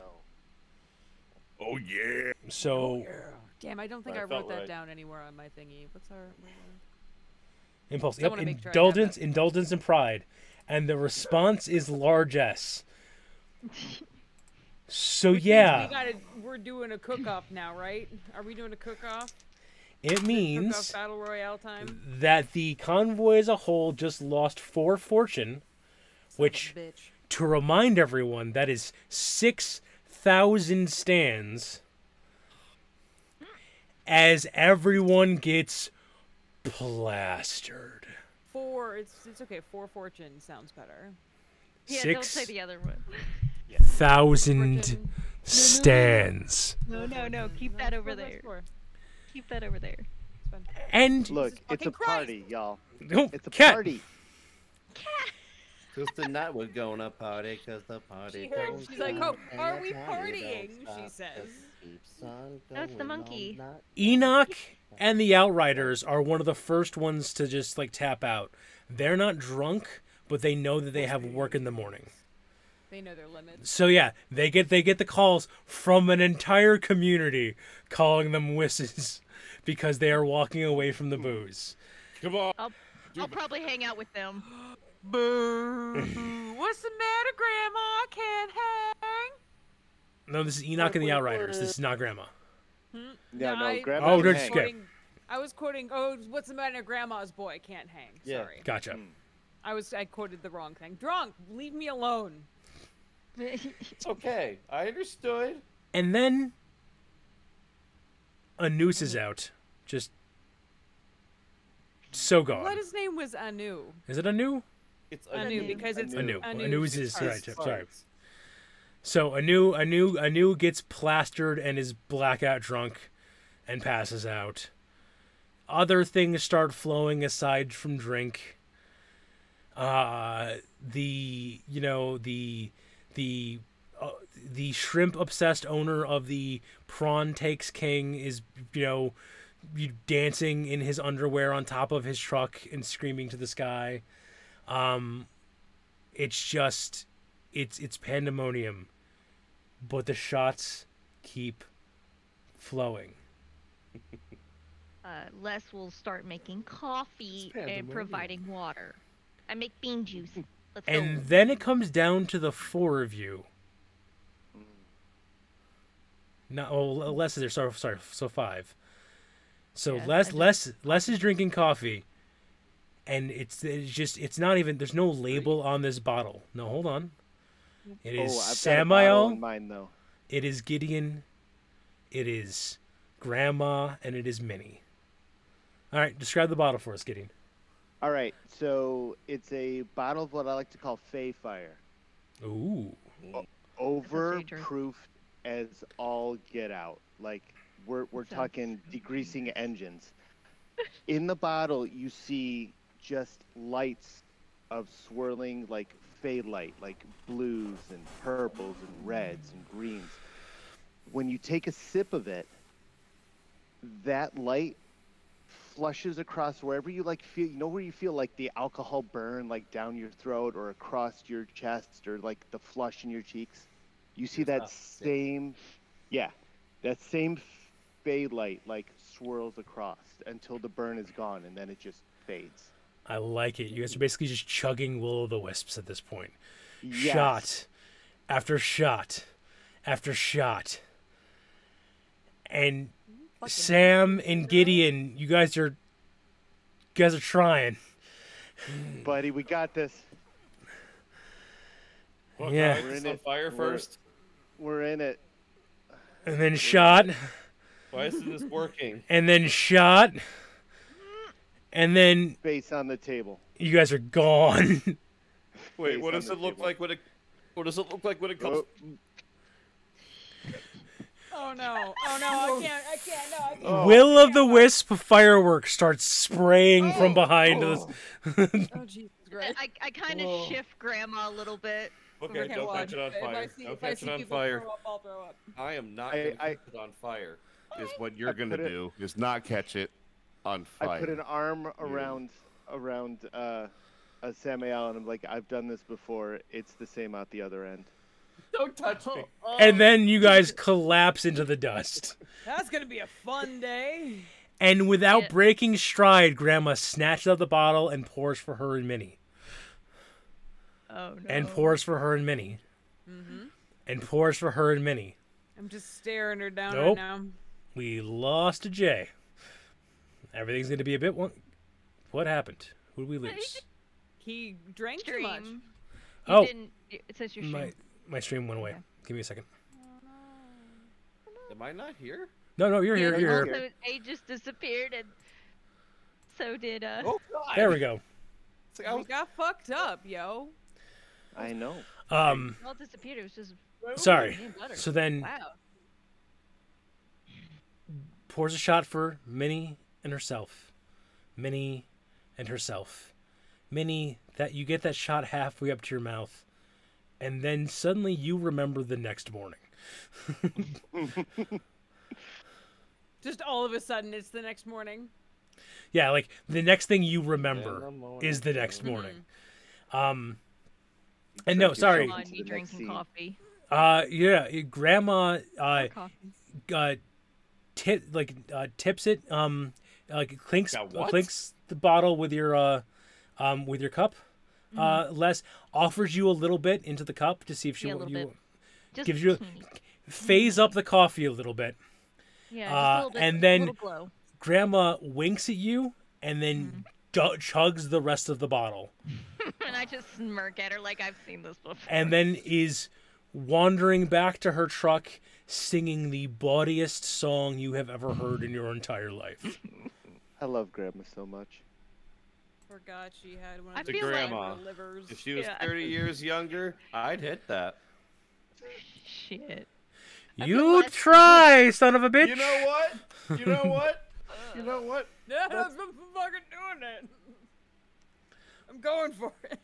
Oh yeah. So, Damn, I don't think I I felt wrote that right. down anywhere on my thingy. What's our? impulse. I Yep, wanna make sure I have indulgence, that. indulgence, and pride. And the response is large S. So, Which means yeah, we're doing a cook-off now, right? Are we doing a cook-off? it Cook-off means battle royale time. that the convoy as a whole just lost 4 fortune, which, Son of a bitch. to remind everyone, that is 6,000 stands as everyone gets plastered. 4. It's okay. 4 fortune sounds better. Yeah, don't say 6,000 the other one. Fortune. stands. No. Keep No, that it's over 4 by there. 4. Keep that over there. It's fine. And Look, Jesus it's a fucking Christ. party, y'all. oh, It's a cat. party. Cause tonight we're gonna party, cause the party. She heard. don't She's like, stop, "Oh, and are the we party don't partying?" She stop, says. 'cause it keeps on No, it's the going all monkey. night. Enoch and the Outriders are one of the first ones to just like tap out. They're not drunk, but they know that they have work in the morning. They know their limits. So yeah, they get the calls from an entire community calling them wusses because they are walking away from the booze. Come on. I'll probably hang out with them. Boo! What's the matter, Grandma? I can't hang. No, this is Enoch and the Outriders. This is not Grandma. Yeah, no, I- Grandma Oh, can good hang. skip. I was quoting, oh, what's the matter? Grandma's boy can't hang. Yeah. Sorry. Gotcha. I quoted the wrong thing. Drunk, leave me alone. It's okay. I understood. And then a noose is out. Just so gone. What his name was Anu. Is it Anu? It's Anu, because it's Anu. Anu. Anu's is right. It's Sorry. So Anu gets plastered and is blackout drunk and passes out. Other things start flowing aside from drink. The shrimp obsessed owner of the Prawn Takes King is dancing in his underwear on top of his truck and screaming to the sky. It's pandemonium, but the shots keep flowing. Les will start making coffee It's and pandemonium. providing water. I make bean juice. Let's And go. then it comes down to the four of you. No, Les is there. Sorry. So five. So Yeah, Les is drinking coffee, and it's not even. There's no label on this bottle. No, hold on. It is I've got a bottle Samael. in mine though. It is Gideon. It is Grandma, and it is Minnie. All right, describe the bottle for us, Gideon. All right, so it's a bottle of what I like to call Fey Fire. Ooh. Overproofed as all get out. Like we're talking degreasing engines. In the bottle, you see just lights of swirling like Fey light, like blues and purples and reds and greens. When you take a sip of it, that light flushes across wherever you feel, where you feel like the alcohol burn like down your throat or across your chest or like the flush in your cheeks. You see that same fade light like swirls across until the burn is gone and then it just fades. I like it. You guys are basically just chugging will-o'-the-wisps at this point. Yes. Shot after shot after shot. And Sam and Gideon, you guys are trying. Buddy, we got this. Well, Yeah. can I We're get in some it. fire first. We're in it. And then shot. Why isn't this working? And then shot. And then Face on the table. you guys are gone. Wait, Face what on does the it look table. like when it? What does it look like when it comes? Oh no! Oh no! I can't! No, I can't! Will-o'-the-wisp fireworks starts spraying from behind us. Oh Jesus Christ! I kind of shift Grandma a little bit. Okay, Okay, don't well, catch it on if I fire. see- Don't if I catch see it on people fire. throw up, I'll throw up. I am not I- going to I- catch it on fire. Is what you're I gonna put it- do is not catch it on I fire. put an arm around Samael and I'm like, I've done this before. It's the same out the other end. Don't touch me. And then you guys collapse into the dust. That's gonna be a fun day. And without Yeah. breaking stride, Grandma snatches out the bottle and pours for her and Minnie. Oh no. And pours for her and Minnie. And pours for her and Minnie. I'm just staring her down Nope. right now. We lost a J. Everything's going to be a bit... What happened? Who did we lose? He drank too much. Stream. Oh. You didn't, it says your stream. My stream went away. Okay. Give me a second. Am I not here? No, you're Yeah, here. You're here. also, Aegis disappeared, and so did Oh God! There we go. It's like I We was, got fucked up, yo. I know. It all disappeared. It was just Sorry. me and butter. So then Wow. pours a shot for Minnie and herself. Minnie and herself. Minnie, that you get that shot halfway up to your mouth, and then suddenly you remember the next morning. Just all of a sudden, it's the next morning. Yeah, like the next thing you remember In the morning. is the next Mm-hmm. morning. And no, Drink sorry. yourself Come on, into me the next drinking scene. coffee. Yeah, Grandma Coffee. tips it, like clinks Got what? clinks the bottle with your cup. Les offers you a little bit into the cup to see if she Yeah, a will little you bit. Just gives you teeny. phase up the coffee a little bit. Yeah, just a little bit, and a then little glow. Grandma winks at you and then chugs the rest of the bottle. And I just smirk at her like I've seen this before. And then is wandering back to her truck singing the bawdiest song you have ever heard in your entire life. I love Grandma so much. Forgot she had one I of To those feel like- grandma. livers. If she was Yeah. 30 years younger, I'd hit that. Shit. You try, son of a bitch. You know what? You know what? You know what? Yeah, I'm fucking doing it. I'm going for it.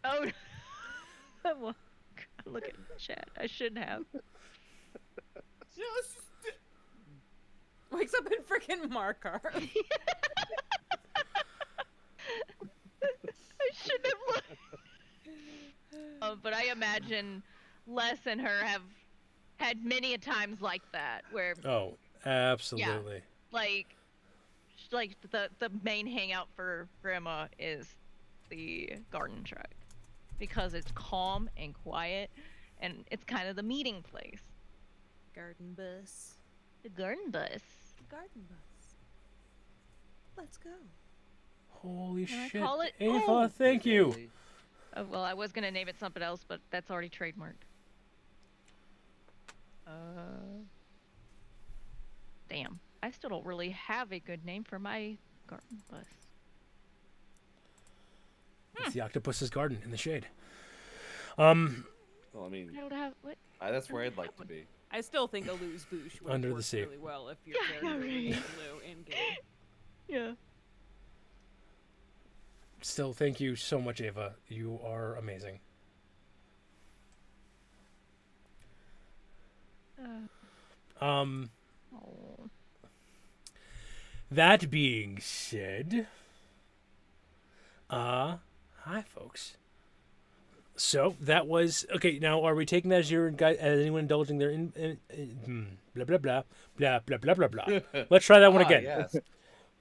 Oh. Well, look at chat. I shouldn't have. Just Wakes up in freaking Markar. I shouldn't have looked. But I imagine Les and her have had many a times like that, where Oh, absolutely. like the main hangout for Grandma is the garden truck, because it's calm and quiet, and it's kind of the meeting place. Garden bus. The garden bus. Garden bus. Let's go. Holy Can I shit. call it- Ava, Oh! thank you. Well, I was gonna name it something else, but that's already trademarked. Damn. I still don't really have a good name for my garden bus. It's the octopus's garden in the shade. Well, I mean, I don't have what? that's where I'd like to be. I still think a Lou's Boosh would Under the work sea. really well if your Yeah, character right. was Lou and Gabe. Yeah. Still, thank you so much, Ava. You are amazing. Oh. That being said, hi folks. So that was okay. Now, are we taking that as your guy? As anyone indulging their blah blah blah blah blah blah blah blah? Let's try that one again. Yes.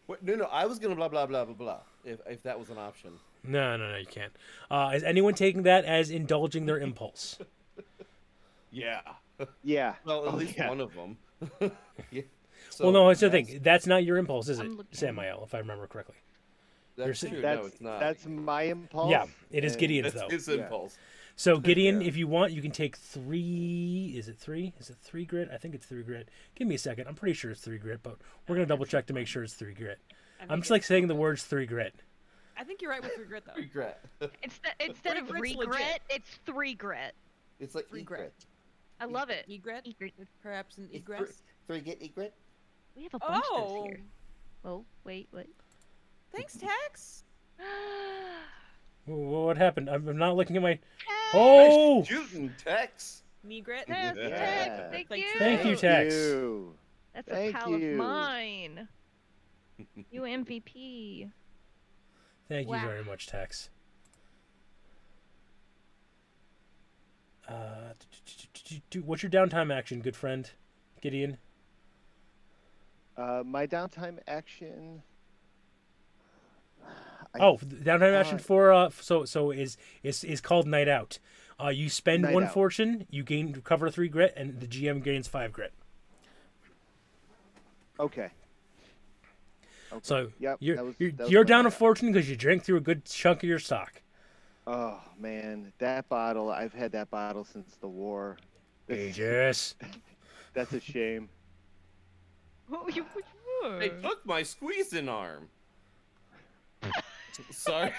Wait, no, I was gonna blah blah blah blah blah. If that was an option. No, you can't. Is anyone taking that as indulging their impulse? Yeah. Yeah. Well, at Oh, least yeah. one of them. Yeah. So Well, no, it's the that's- thing. That's not your impulse, is it, I'm looking. Samael? If I remember correctly. That's You're true. That's No, it's not. that's my impulse. Yeah, it is and- Gideon's That's though. his Yeah. impulse. So Gideon, Yeah. if you want, you can take 3. Is it 3? Is it 3 grit? I think it's 3 grit. Give me a second. I'm pretty sure it's 3 grit, but we're gonna double check to make sure it's 3 grit. I'm just like saying the words 3 grit. I think you're right with regret though. Regret. Instead of Regret's regret, legit. it's three gret. It's like Regret. egret. I love it. Egret? Egret. Perhaps an It's egress? Three get egret. We have a bunch of Oh! those here. Oh, wait, what? Thanks, Tex. What happened? I'm not looking at my. Tex! Oh! Shooting Tex. Negret? Tex, Yeah. Tex, thank Like, you. Thank you, Tex. you. That's a Thank pal of you. mine. You MVP. Thank you Wow. very much, Tex. What's your downtime action, good friend, Gideon? My downtime action. Oh, downtime action for so is called Night Out. You spend Night 1 Out. fortune, you gain recover 3 grit, and the GM gains 5 grit. Okay. So Yep, you're that was- you're, that was you're my down a night out. fortune because you drank through a good chunk of your stock. Oh man, that bottle! I've had that bottle since the war. Aegis. That's a shame. Oh, you They took my squeezing arm. Sorry.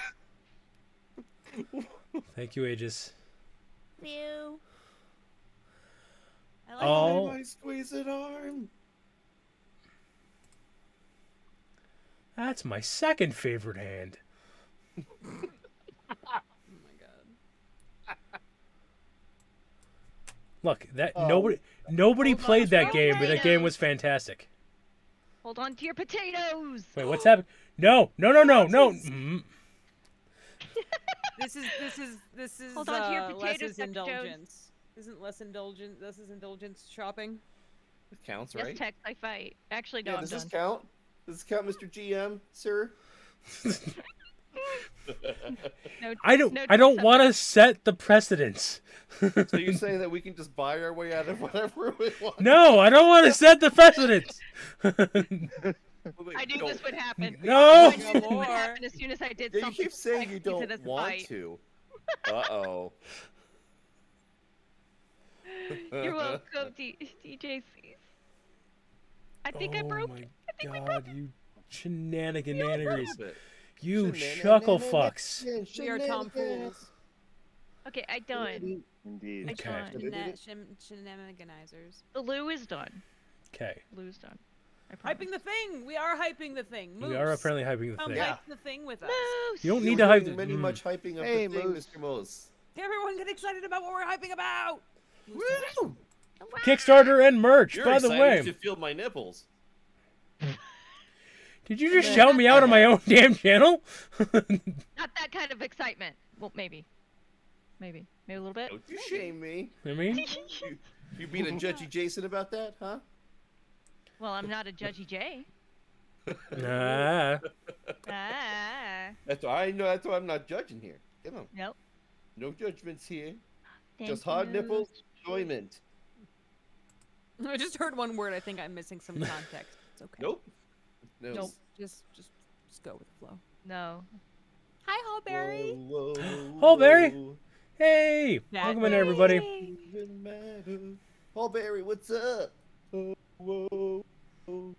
Thank you, Aegis. Ew. I like Oh. My squeezing arm. That's my second favorite hand. Oh my god. Look, that Oh. nobody Hold on played to that your game, but that game potatoes. was fantastic. Hold on to your potatoes. Wait, what's happening? No. Mm. This is Hold on to your potatoes, Les's Dr. Jones. indulgence. Isn't less indulgent? This is indulgence shopping. It counts, Yes, right? Tex, I fight. Actually, no, Yeah, I'm does done. this count? Does this count, Mr. GM, sir? No, I don't no, I don't Tex, want to set the precedence. So you say that we can just buy our way out of whatever we want? No, I don't want to set the precedent. I knew this would happen. No! I knew this would happen as soon as I did You something. keep saying you sexy to don't this want fight. to. Uh-oh. You're welcome, DJC. I think I broke it. I think we broke it. You shenanigans. It. You chuckle fucks. We are tomfools. Okay, I done. Indeed. Okay. Shenaniganizers. The Lou is done. Okay. Lou's done. I promise. Hyping the thing. We are hyping the thing. Moose. We are apparently hyping the Come thing. Yeah. hype the thing with us. Moose! You don't need You're to hype doing the many much hyping of Hey, the thing, Moose. Mr. Moose. Everyone get excited about what we're hyping about. Woo! Kickstarter and merch, You're by the excited way. you should feel my nipples. Did you just shout me out on my own damn channel? Not that kind of excitement. Well, maybe. Maybe a little bit. Don't you shame me. I mean, You being a judgy Jason about that, huh? Well, I'm not a judgy J. nah. Ah. That's why I know. That's why I'm not judging here. Come on, Nope. no judgments here. Thank Just hard you. nipples, enjoyment. I just heard one word. I think I'm missing some context. It's okay. Nope. No. Nope. Just go with the flow. No. Hi, Hallberry. Whoa, whoa, Hallberry. whoa. Hey, Yeah. welcome in everybody. Doesn't matter. Hallberry, what's up? Oh, whoa, whoa.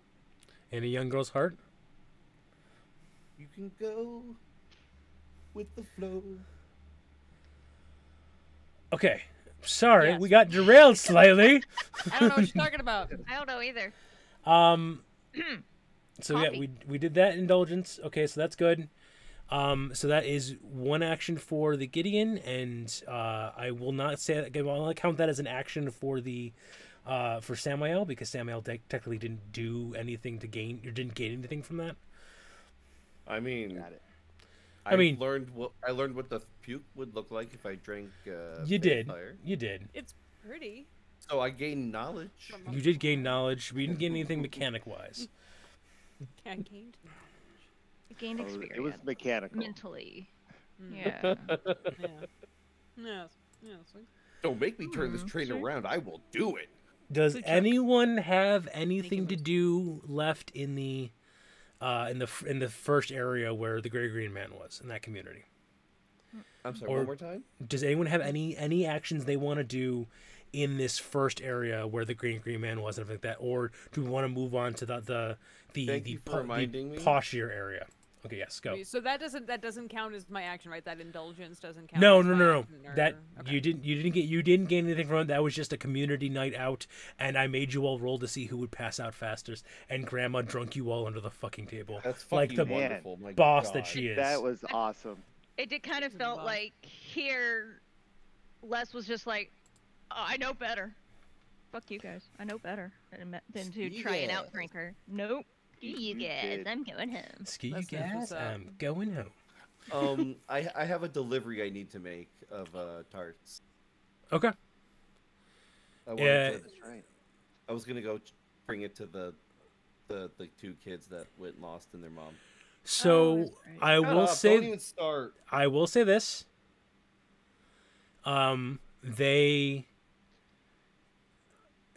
In a young girl's heart. You can go with the flow. Okay, sorry, Yes. we got derailed slightly. I don't know what you're talking about. I don't know either. So yeah, Coffee. we did that indulgence. Okay, so that's good. So that is one action for the Gideon, and I will not say that. I will not count that as an action for the for Samael, because Samael technically didn't do anything to gain, or didn't gain anything from that. I mean, Got it. I mean- learned what the puke would look like if I drank. You did. Fire. You did. It's pretty. So I gained knowledge. You did gain knowledge. We didn't gain anything mechanic wise. I gained. I gained Oh, experience. it was mechanical. Mentally. Mm. Yeah. Yeah. Yes. Yes. Don't make me turn this train around. I will do it. Does Good job. anyone have anything to do left in the first area where the Gray Green Man was, in that community? I'm sorry. Or- One more time. Does anyone have any actions they want to do in this first area where the Green Man was and everything like that, or do we want to move on to the Thank you for reminding me. poshier area? Okay, yes, go. So that doesn't count as my action, right? That indulgence doesn't count. No, as no, my no, no. action, or- That okay. you didn't gain anything from it. That was just a community night out, and I made you all roll to see who would pass out fastest, and Grandma drunk you all under the fucking table, That's like fucking the wonderful. My boss God. that she is. That was awesome. It did kind of This is felt wild. like here, Les was just like, oh, I know better. Fuck you guys. I know better than to try and Yeah. outdrink her. Nope. You guys. did. I'm going home. Ski you That's guys, what's up. I'm going home. I have a delivery I need to make of tarts. Okay. I wanted Yeah. to- That's right. I was gonna go bring it to the two kids that went lost in their mom. So that's right. I Shut will up, say Don't even start. I will say this.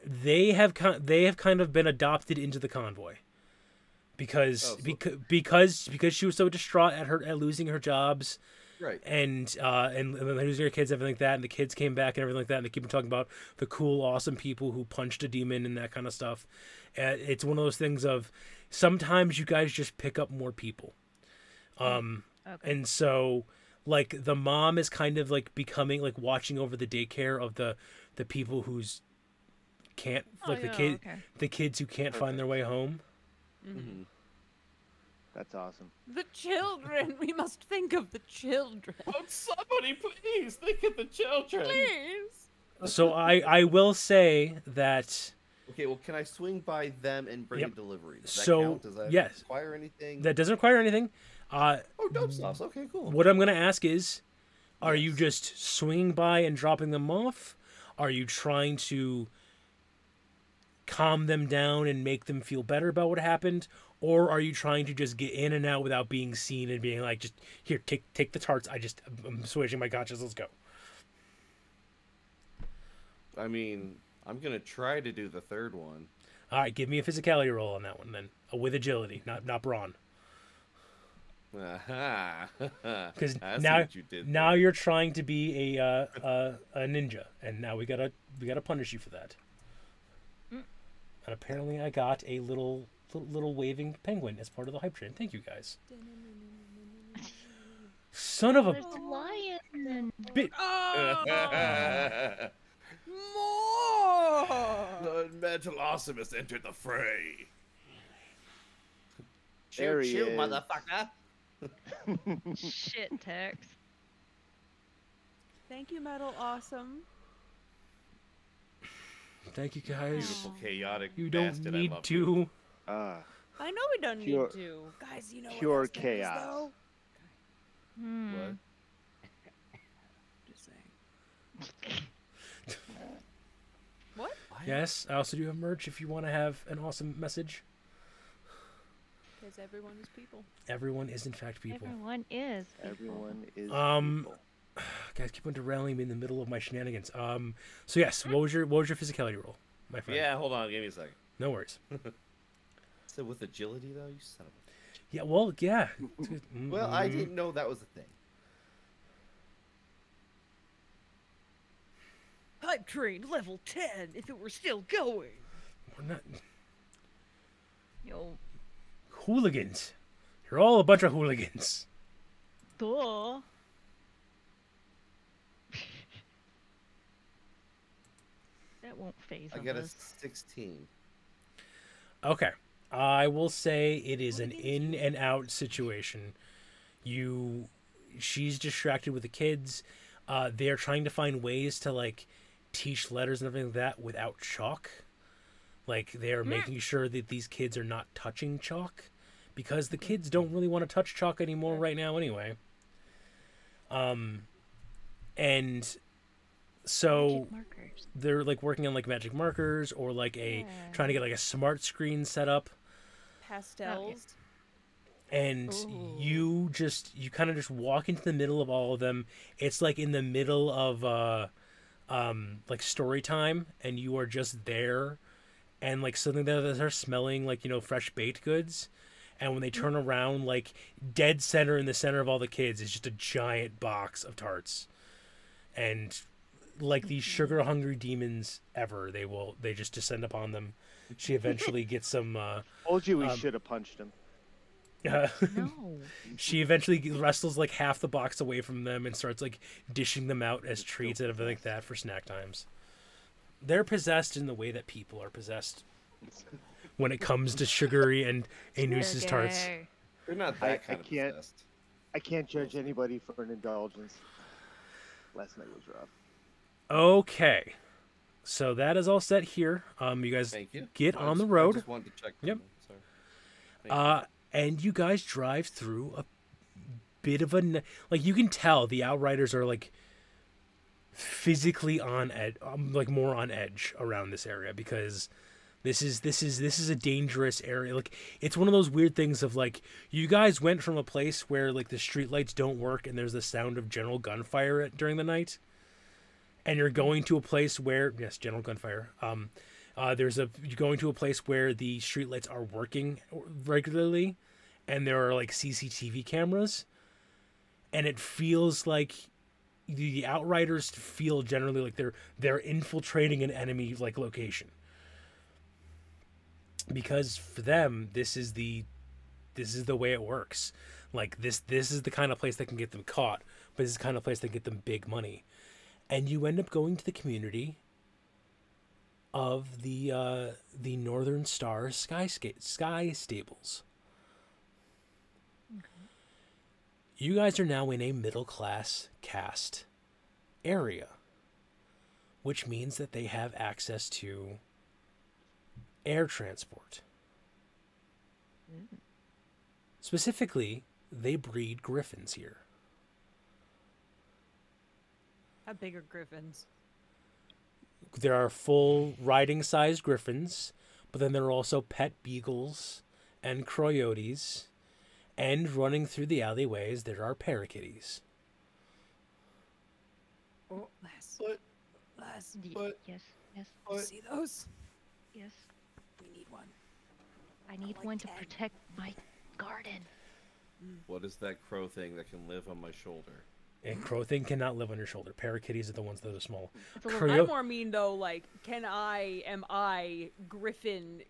They have kind of been adopted into the convoy because Oh, so- because she was so distraught at losing her jobs Right. and losing her kids, everything like that, and the kids came back and everything like that, and they keep on talking about the cool, awesome people who punched a demon and that kind of stuff. It's one of those things of sometimes you guys just pick up more people. Okay. And so, like, the mom is kind of like becoming like watching over the daycare of the people who's can't like okay. the kids who can't find their way home. Mm-hmm. That's awesome. The children. We must think of the children. Won't somebody please think of the children? Please. So I will say that Okay, well, can I swing by them and bring Yep. a delivery? Does that So, count? Does that yes. require anything? that doesn't require anything. Oh, dope sauce. Okay, cool. What I'm gonna ask is, are you just swinging by and dropping them off? Are you trying to calm them down and make them feel better about what happened? Or are you trying to just get in and out without being seen and being like, just here, take the tarts. I'm switching my gotchas. Let's go. I mean, I'm gonna try to do the third one. All right, give me a physicality roll on that one then, with agility, not brawn. Aha! Because I see now, what you did now there. you're trying to be a ninja, and now we gotta punish you for that. And apparently, I got a little waving penguin as part of the hype train. Thank you guys. Son of a There's a lion. bit. More. The mental awesome has entered the fray. There he is. motherfucker. Shit, Tex. Thank you, Metal Awesome. Thank you guys. Beautiful, chaotic You don't bastard, I need love to. you. Ah, I know we don't Pure- need to. Guys, you know pure what else there is, chaos. though? What? Just saying. What? Yes, I also do have merch if you want to have an awesome message. Because everyone is people. Everyone is in fact people. Everyone is. everyone is. Um, people. Guys, keep on derailing me in the middle of my shenanigans. So yes, what was your physicality roll, my friend? Yeah, hold on, give me a second. No worries. So with agility though, you son of a. Yeah, well, yeah. Well, I didn't know that was a thing. Hype train level 10 if it were still going. We're not Yo, hooligans. You're all a bunch of hooligans. duh. That won't phase I got a us. 16. Okay. I will say it is an in and out situation. She's distracted with the kids. They're trying to find ways to like teach letters and everything like that without chalk. Like they're making sure that these kids are not touching chalk because the kids don't really want to touch chalk anymore right now anyway. And so Magic markers. they're like working on like magic markers or like trying to get like a smart screen set up. Pastels. And Ooh. you kind of just walk into the middle of all of them. It's like in the middle of like story time, and you are just there, and like suddenly they start smelling like fresh baked goods, and when they turn around, like dead center in the center of all the kids is just a giant box of tarts, and like these sugar hungry demons ever, they just descend upon them. She eventually gets some. Told you we should have punched him. No. She eventually wrestles like half the box away from them and starts like dishing them out as treats and everything like that for snack times. They're possessed in the way that people are possessed when it comes to sugary and Anusa's tarts. Okay. They're not I that kind of can't- possessed. I can't judge anybody for an indulgence. Last night was rough. Okay, so that is all set here. You guys Thank you. get I on the just- road. I just wanted to check. Yep. Sorry. Thank you. And you guys drive through a bit of like you can tell the Outriders are like physically on edge, like more on edge around this area because this is a dangerous area. Like it's one of those weird things of like you guys went from a place where like the streetlights don't work and there's the sound of general gunfire during the night, and you're going to a place where yes, general gunfire. You're going to a place where the streetlights are working regularly, and there are like CCTV cameras, and it feels like the Outriders feel generally like they're infiltrating an enemy like location. Because for them, this is the way it works. Like this is the kind of place that can get them caught, but this is the kind of place that can get them big money, and you end up going to the community of the Northern Star Sky Stables. You guys are now in a middle-class caste area, which means that they have access to air transport. Specifically, they breed griffins here. How big are griffins? There are full riding-sized griffins, but then there are also pet beagles and coyotes, and running through the alleyways there are parakeets. Oh, less. But Yes. But- Yes. Yes. You see those? Yes. We need one. I need like one to 10. protect my garden. What is that crow thing that can live on my shoulder? And crow thing cannot live on your shoulder. Parakittys are the ones that are small. It's a little Coyo- I'm more mean though. Like, am I Griffin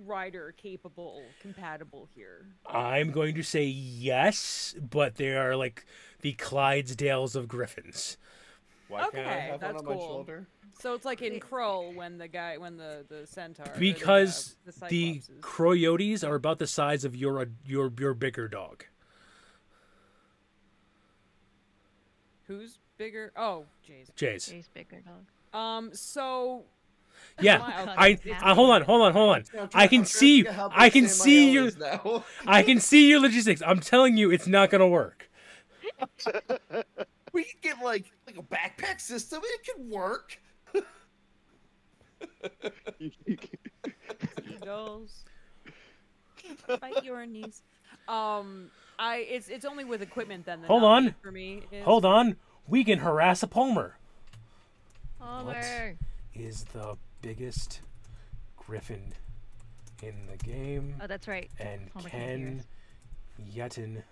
rider capable, compatible here? I'm going to say yes, but they are like the Clydesdales of griffins. Why can't I Okay, have one that's on my cool. shoulder? So it's like in Krull when the centaur. or Because the the Cyclopses. coyotes are about the size of your bigger dog. Who's bigger? Oh, Jays. Jays. Jay's bigger dog. So Yeah, Okay. hold on. I can see your now. I can see your logistics. I'm telling you, it's not gonna work. We could get like a backpack system. It could work. Eagles. Bite your knees. It's only with equipment then. Hold on. For me. Is, Hold on. We can harass a Palmer. Palmer. Is the biggest griffin in the game, Oh, that's right. and Palmer can't hear can us. Yetin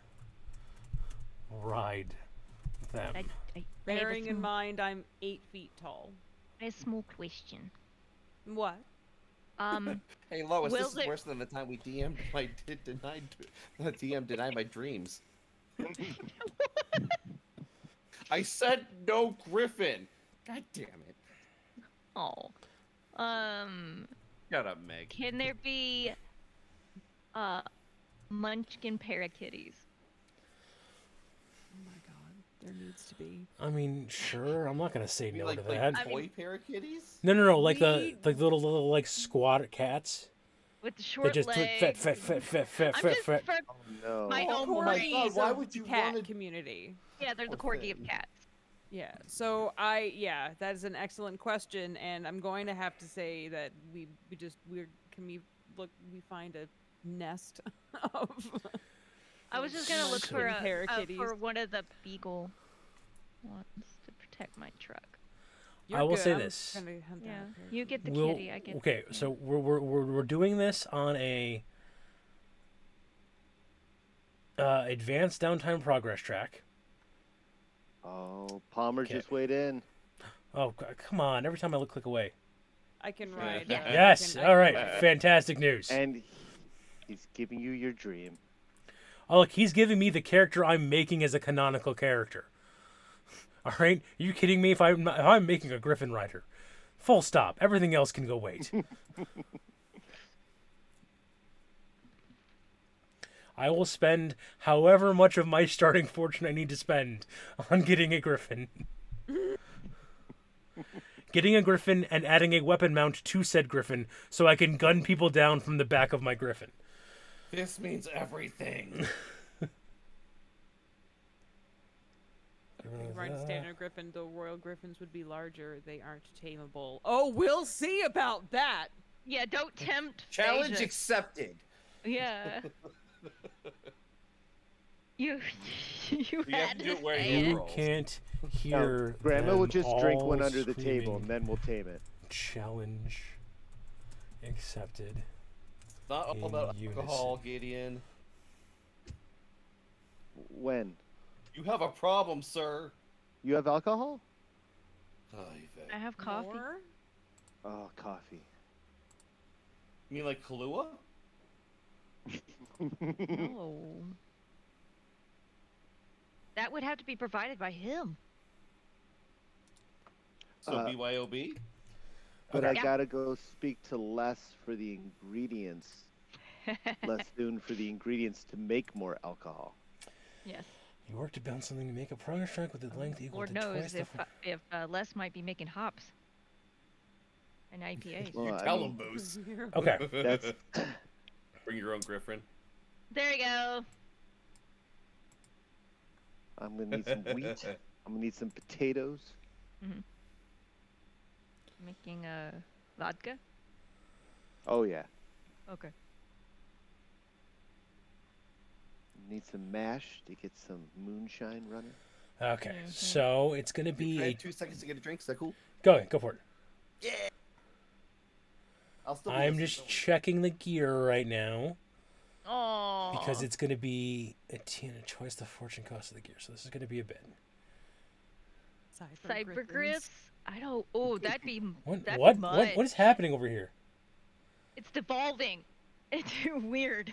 ride them? I have a bearing in sm- mind I'm 8 feet tall. I have a small question. What? Hey, Lois, Will this is there- worse than the time we DM'd my denied my dreams. I said no Griffin. God damn it. Oh. Shut up, Meg. Can there be munchkin parakitties? Oh my god, there needs to be. I mean, sure. I'm not gonna say You mean no like, to that. I toy mean- parakitties? No. Like the We- little like squat cats. With the They short just legs. fit. I'm just for No. my Oh home my worries God, why of- would you cat wanna- community? Yeah, they're the corgi of cats. Yeah. So that is an excellent question, and I'm going to have to say that we find a nest of. I was just gonna look for munchkin parakitties. for one of the beagle ones to protect my truck. You're I will good, say I'm this. gonna hunt Yeah, down you get the We'll- kitty. I get. Okay, the so we're doing this on a advanced downtime progress track. Oh, Palmer Okay. just weighed in. Oh, come on! Every time I look, click away. I can ride. Yeah. Yes. I All can right. ride. Fantastic news. And he's giving you your dream. Oh, look, he's giving me the character I'm making as a canonical character. All right, are you kidding me? If I'm making a Griffin rider, full stop. Everything else can go wait. I will spend however much of my starting fortune I need to spend on getting a Griffin. Getting a Griffin and adding a weapon mount to said Griffin so I can gun people down from the back of my Griffin. This means everything. Ride a standard griffin, though royal griffins would be larger. They aren't tameable. Oh, we'll see about that. Yeah, don't tempt. Challenge Aegis. accepted. Yeah. you You have had to to do it where say you it. You rolls. can't No, hear Grandma them will just drink one all under the table, screaming, and then we'll tame it. Challenge accepted. Not all In about unison. alcohol, Gideon. When? You have a problem, sir. You have alcohol? Oh, Yvette. I have coffee. More? Oh, coffee. You mean like Kahlua? No. That would have to be provided by him. So BYOB? But Okay. I gotta go speak to Les for the ingredients. Les Thune for the ingredients to make more alcohol. Yes. You work to build something to make a progress track with a length equal Lord to knows twice the. if Les might be making hops and IPAs. Well, I Tell mean, him, Moose. Okay. That's Bring your own Griffin. There you go. I'm gonna need some wheat. I'm gonna need some potatoes. Making a vodka. Oh yeah. Okay. Need some mash to get some moonshine running. Okay. So it's gonna be I a had 2 seconds to get a drink. Is that cool? go for it. I'm just checking the gear right now. Oh. Because it's going to be twice the fortune cost of the gear. So this is going to be a bit. Cybergriffs? I don't. Oh, that'd be. What is happening over here? It's devolving. It's weird.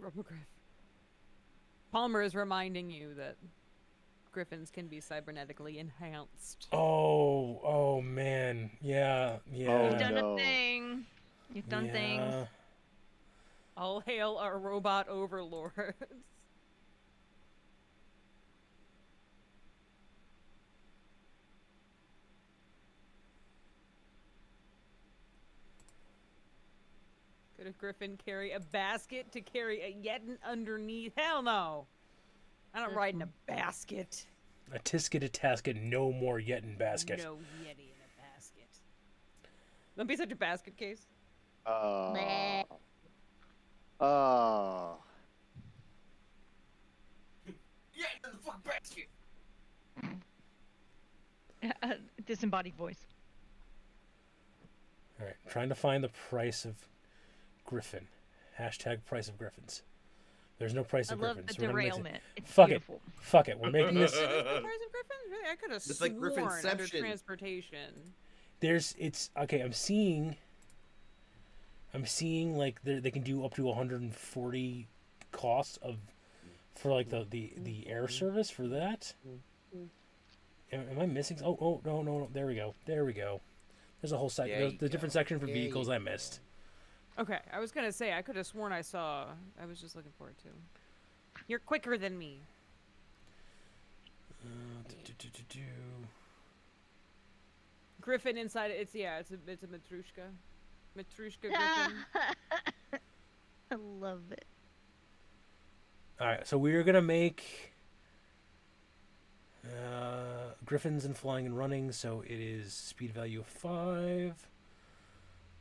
Robogriff. Palmer is reminding you that griffins can be cybernetically enhanced. Oh man, yeah. Oh, You've done a thing. You've done things. All hail our robot overlords. Could a griffin carry a basket to carry a yeti underneath? Hell no! I don't ride in a basket. A tisket, a tasket, no more yetin basket. No yeti in a basket. Don't be such a basket case. Oh. Yeah, in the fuck basket. Disembodied voice. All right, trying to find the price of griffin. Hashtag price of griffins. There's no price of griffins. I love the derailment. It's Fuck beautiful. it. Fuck it. We're making this. Price of griffins? Really? I could have It's like sworn Griffinception. under transportation. Okay. I'm seeing like they can do up to 140 costs for like the air service for that. Am I missing? Oh no. There we go. There's a whole section. The different section for vehicles I missed. Okay, I was gonna say I could have sworn I saw. I was just looking for it too. You're quicker than me. Griffin inside it. It's a Matrushka. Matrushka Griffin. I love it. All right, so we're gonna make griffins and flying and running. So it is speed value of 5.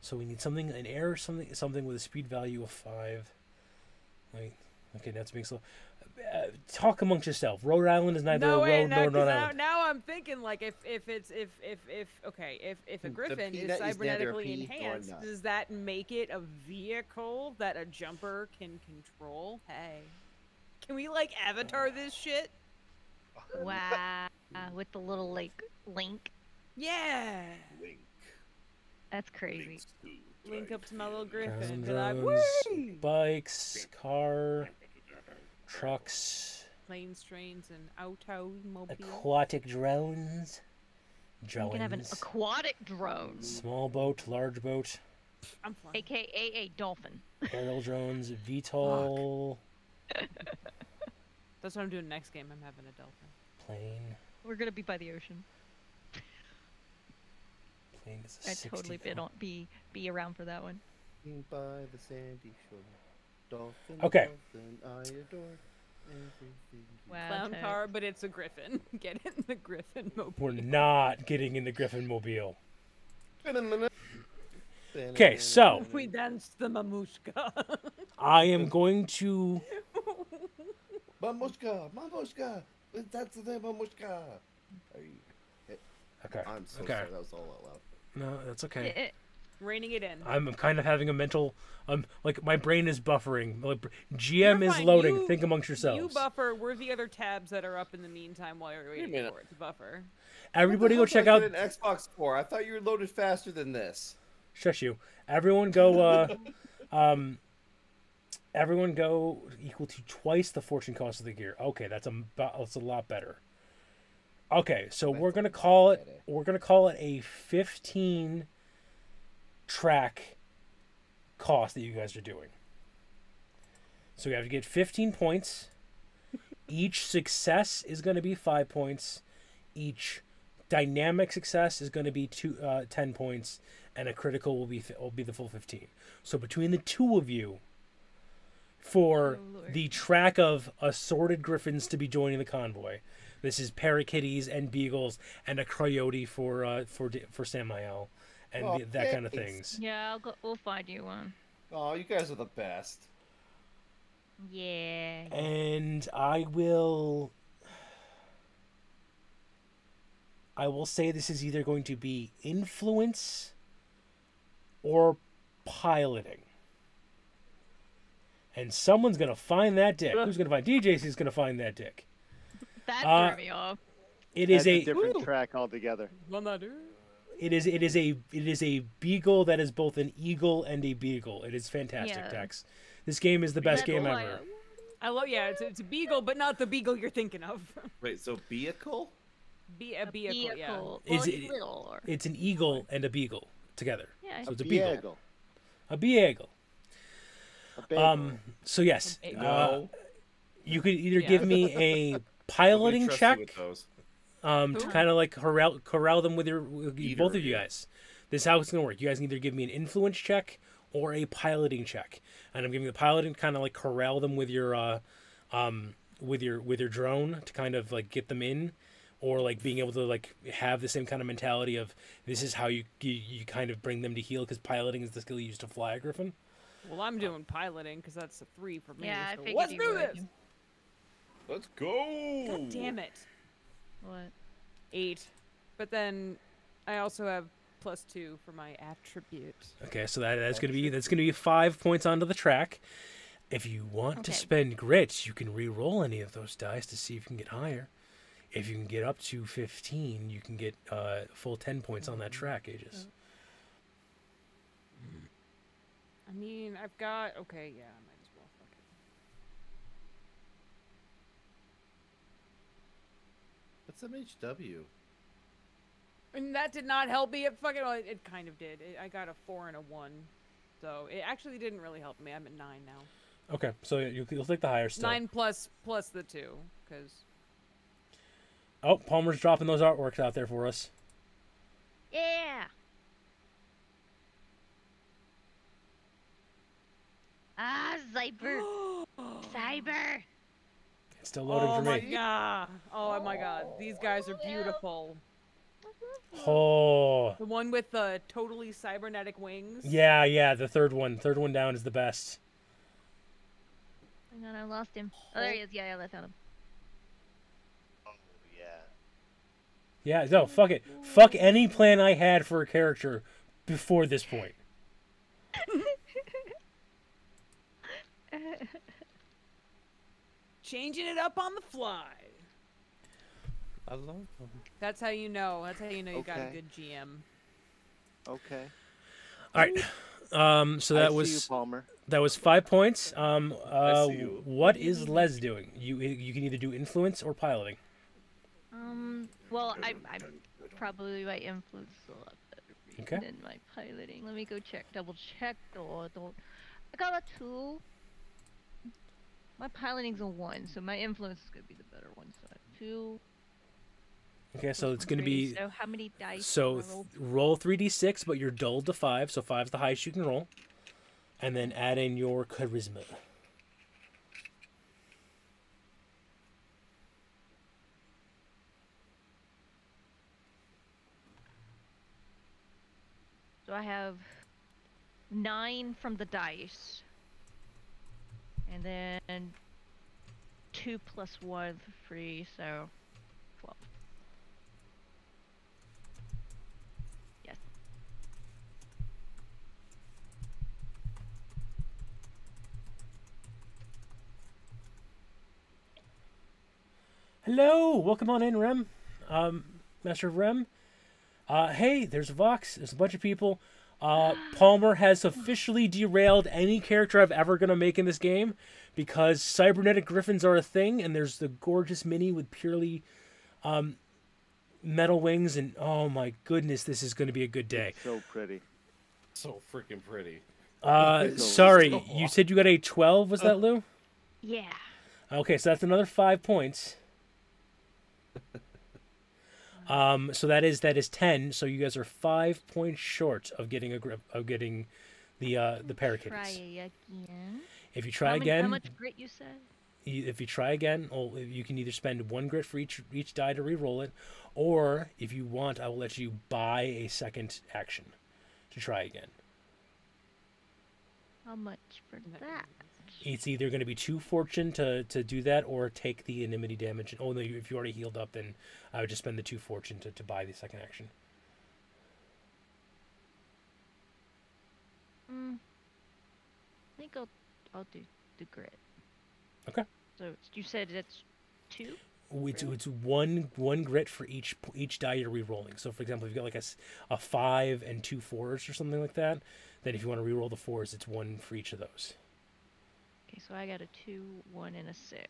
So we need something in air, something with a speed value of 5. Wait, okay, that's being slow. Talk amongst yourself. Rhode Island is neither a road nor Rhode Island. Now I'm thinking like if a griffin is cybernetically enhanced, does that make it a vehicle that a jumper can control? Hey, can we like avatar this shit? Wow, with the little like link. Yeah. That's crazy. Link up to my little griffin. Drones, bikes, car, trucks, planes, trains, and automobiles. Aquatic drones. You can have an aquatic drone. Small boat, large boat. I'm flying. AKA a dolphin. Aerial drones, VTOL. That's what I'm doing next game. I'm having a dolphin. Plane. We're gonna be by the ocean. I'd totally be around for that one. By the sandy shore, dolphin, okay. Dolphin, I adore everything. Wow, clown car, but it's a griffin. Get in the griffin mobile. We're not getting in the griffin mobile. Okay, so we danced the mamushka. I am going to. Mamushka, that's the name, Mamushka. Okay. I'm so sorry, that was all out loud. No, that's okay. Reining it in. I'm kind of having a mental, like my brain is buffering. Like, GM is loading. Think amongst yourselves. You buffer. We're the other tabs that are up in the meantime while you're waiting for it to buffer. Everybody go check out an Xbox 4. I thought you were loaded faster than this. Shush you. Everyone go. Everyone go equal to twice the fortune cost of the gear. Okay, that's a lot better. Okay, so we're gonna call it a 15 track cost that you guys are doing. So we have to get 15 points. Each success is going to be 5 points. Each dynamic success is going to be 10 points, and a critical will be the full 15. So between the two of you, for the track of assorted griffins to be joining the convoy. This is parrakitties and beagles and a coyote for Samael and that kind of things. Yeah, we'll find you one. Oh, you guys are the best. Yeah. And I will. I will say this is either going to be influence or piloting. And someone's going to find that dick. Who's going to find? DJC's going to find that dick. That threw me off. It is That's a different track altogether. It is a beagle that is both an eagle and a beagle. It is fantastic, Yeah. Tex. This game is the best game ever. I love, yeah, it's a beagle, but not the beagle you're thinking of. Wait, so vehicle? Be a vehicle, yeah. Is Or it- little, or... It's an eagle and a beagle together. Yeah, So it's a beagle. Beagle. A beagle. A bagel. So yes, No. you could either Yeah. give me a Nobody piloting trusts you check with those. to kind of like corral them with Either both of of you you. guys. This is how it's gonna work. You guys can either give me an influence check or a piloting check, and I'm giving the piloting kind of like corral them with your drone to kind of like get them in, or like being able to like have the same kind of mentality of this is how you kind of bring them to heal, because piloting is the skill you use to fly a griffin. Well, I'm doing piloting because that's a 3 for me. Yeah, I so figured let's you do would. this. Let's go. God damn it. What? 8. But then I also have +2 for my attribute. Okay, so that's gonna be 5 points onto the track. If you want to Okay. spend grit, you can re-roll any of those dice to see if you can get higher. If you can get up to 15, you can get full 10 points on that track, Aegis. I mean, I've got... Okay, yeah, I might as well. Fuck it. What's MHW? And that did not help me. It fucking... Well, it kind of did. I got a 4 and a 1. So it actually didn't really help me. I'm at 9 now. Okay, so you'll take the higher still. 9 plus the 2, because... Oh, Palmer's dropping those artworks out there for us. Yeah. Ah, Cyber. Cyber. It's still loading Oh for my me. god. Oh my god. These guys are beautiful. Oh, The one with the totally cybernetic wings. yeah, the third one down is the best. Hang on, I lost him. Oh, there he is. Yeah, I found him. Oh, yeah. Yeah, no, fuck it. Fuck any plan I had for a character before this point. Changing it up on the fly. I love them. That's how you know. That's how you know you got a Okay. good GM. Okay. All right. So that I was see you, Palmer. that was 5 points. I see you. What is Les doing? You can either do influence or piloting. Well, I probably my influence a lot better Okay. than my piloting. Let me go double check. Oh, don't. I got a 2. My piloting's a 1, so my influence is gonna be the better one. So 2. Okay, so it's plus going to 3. be So how many dice? so do I roll? roll 3d6, but you're dulled to 5, so 5 is the highest you can roll, and then add in your charisma. So I have 9 from the dice, and then 2 plus 1 for free, so 12. Yes. Hello, welcome on in, Rem. Master of Rem. Hey, there's Vox. There's a bunch of people. Palmer has officially derailed any character I've ever gonna make in this game because cybernetic griffins are a thing, and there's the gorgeous mini with purely metal wings, and oh my goodness, this is gonna be a good day. So pretty. So freaking pretty. Sorry, so you said you got a 12. Was that Lou? Yeah. Okay, so that's another 5 points. So that is 10. So you guys are 5 points short of getting the Try parakeets. again. If you try How again, much grit you said? if you try again, you can either spend 1 grit for each die to re-roll it, or if you want, I will let you buy a second action to try again. How much for that? It's either going to be 2 fortune to do that, or take the enmity damage. And, oh no, if you already healed up, then I would just spend the 2 fortune to buy the second action. I think I'll do the grit. Okay. So you said it's 2? It's one grit for each die you're re-rolling. So, for example, if you've got like a 5 and 2 4s or something like that, then if you want to re-roll the 4s, it's 1 for each of those. Okay, so I got a 2, 1, and a 6.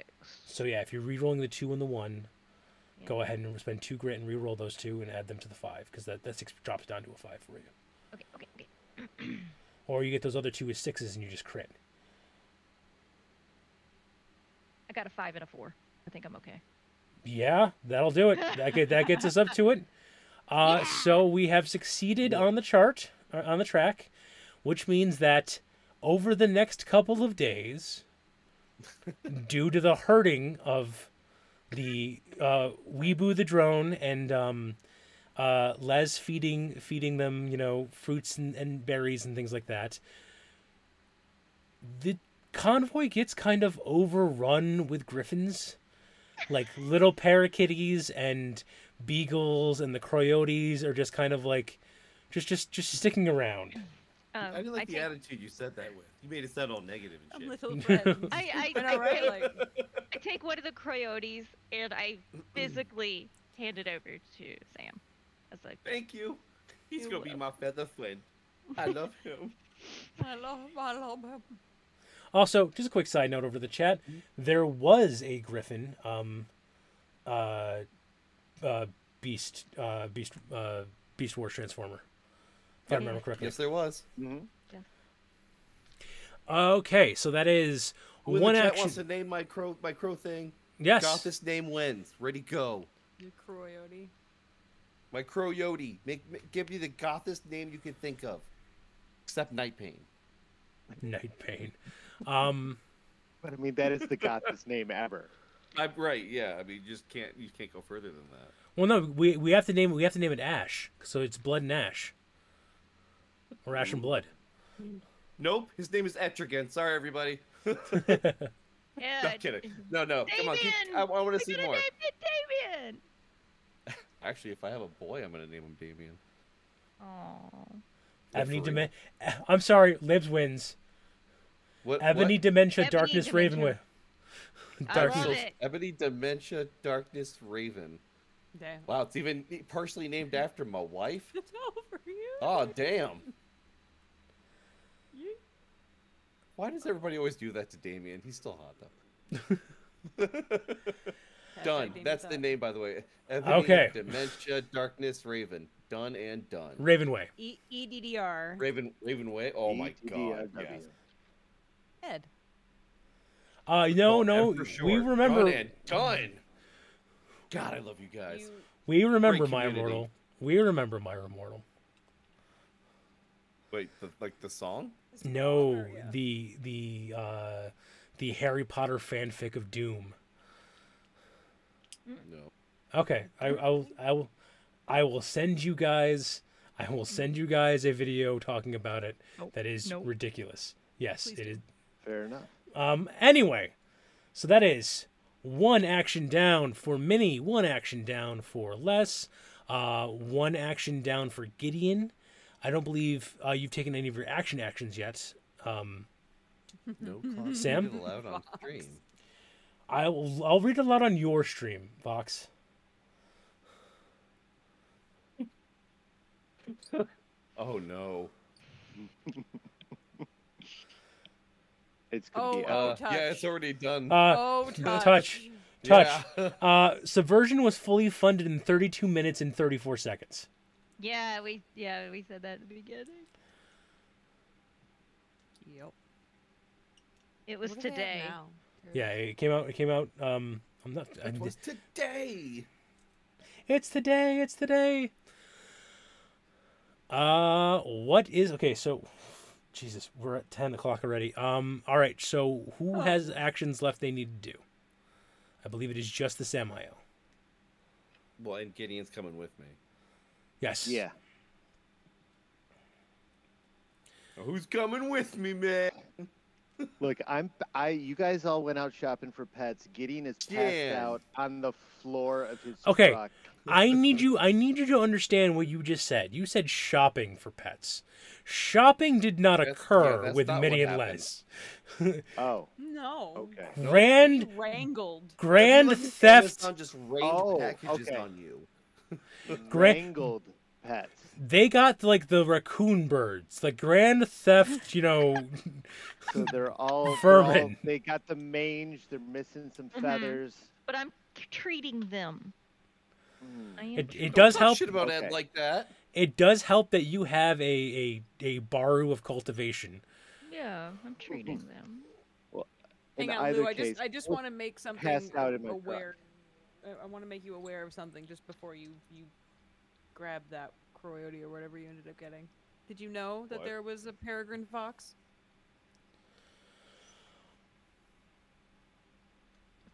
So yeah, if you're re-rolling the 2 and the 1, go ahead and spend 2 grit and re-roll those 2 and add them to the 5, because that 6 drops down to a 5 for you. Okay. Or you get those other 2 as 6s and you just crit. I got a 5 and a 4. I think I'm okay. Yeah, that'll do it. That gets us up to it. So we have succeeded on the chart, on the track, which means that over the next couple of days, due to the herding of the Weeboo the drone and Les feeding them, fruits and berries and things like that, the convoy gets kind of overrun with griffins. Like little parakeeties and beagles, and the coyotes are just kind of like just sticking around. I didn't like the attitude you said that with. You made it sound all negative and shit. Little friends. I take one of the coyotes and I physically hand it over to Sam. I was like, thank you. He's gonna be my feather friend. I love him. I love him. Also, just a quick side note over the chat: there was a griffin, Beast Wars Transformer. If I remember correctly. Yes, there was. Yeah. Okay, so that is Who in one the chat action. wants to name my crow thing? Yes. Got this name wins. Ready, go. The coyote. My Croyote. Give you the gothest name you can think of. Except Night Pain. Night Pain. But I mean, that is the gothest name ever. I'm right, yeah. I mean, you can't go further than that. Well, no, we have to name it Ash, so it's Blood and Ash, or Ash and Blood. Nope, his name is Etrigan. Sorry, everybody. Yeah. No, kidding. No. Come on, I want to see more. Name it Damien. Actually, if I have a boy, I'm gonna name him Damien. Aww. Ebony I'm sorry, Libs wins. What? Ebony Dementia, Ebony Darkness, Dementia. Raven. I love it. Ebony Dementia, Darkness, Raven. Damn. Wow, it's even partially named after my wife. It's over you. Oh, damn. You. Why does everybody always do that to Damien? He's still hot, though. Done. That's the name, by the way. Ebony, Okay. Dementia, Darkness, Raven. Done and done. Ravenway. EDDR. Ravenway? Oh, my God. EDDRW. Yes. Ed. No, for sure. we remember. Done and done. God, I love you guys. We remember Great My community. Immortal. We remember My Immortal. Wait, the song? No, the Harry Potter fanfic of Doom. No. Okay, I will send you guys. I will send you guys a video talking about it. That is ridiculous. Yes, Please it do. is. Fair enough. Anyway, so that is 1 action down for Minnie, 1 action down for Les, 1 action down for Gideon. I don't believe you've taken any of your actions yet. No. Sam? Read it aloud on stream. I'll read it aloud on your stream, Vox. Oh no. It's gonna be touch. Yeah, it's already done. Touch. Yeah. Subversion was fully funded in 32 minutes and 34 seconds. Yeah, we said that at the beginning. Yep. It was What do they have today. now? Yeah, it came out. I'm not. It was today. It's the day. It's the day. What is okay? So, Jesus, we're at 10 o'clock already. All right. So, who has actions left they need to do? I believe it is just the Samael. Well, and Gideon's coming with me. Yes. Yeah. Who's coming with me, man? Look, you guys all went out shopping for pets. Gideon is passed out on the floor of his truck. I need you to understand what you just said. You said shopping for pets. Shopping did not occur with Minnie and Les. Oh. No. Okay. Grand theft. Amazon just rained packages on you. Wrangled pets. They got like the raccoon birds, like grand theft, So they're all vermin. They got the mange. They're missing some feathers. But I'm treating them. It does help. Shit about Ed like that. It does help that you have a baru of cultivation. Yeah, I'm treating them. Well, hang on, Lou. I just want to make something aware. I want to make you aware of something just before you grab that coyote or whatever you ended up getting. Did you know that there was a peregrine fox?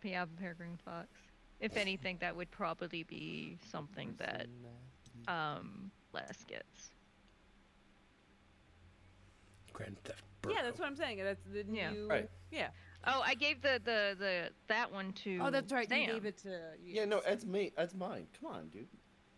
Yeah, peregrine fox. If anything, that would probably be something that Les gets. Grand theft. Yeah, that's what I'm saying. That's the new. Right. Yeah. Oh, I gave the that one to. Oh, that's right. Sam. You gave it to. Yeah, no, Ed's mine. Come on, dude.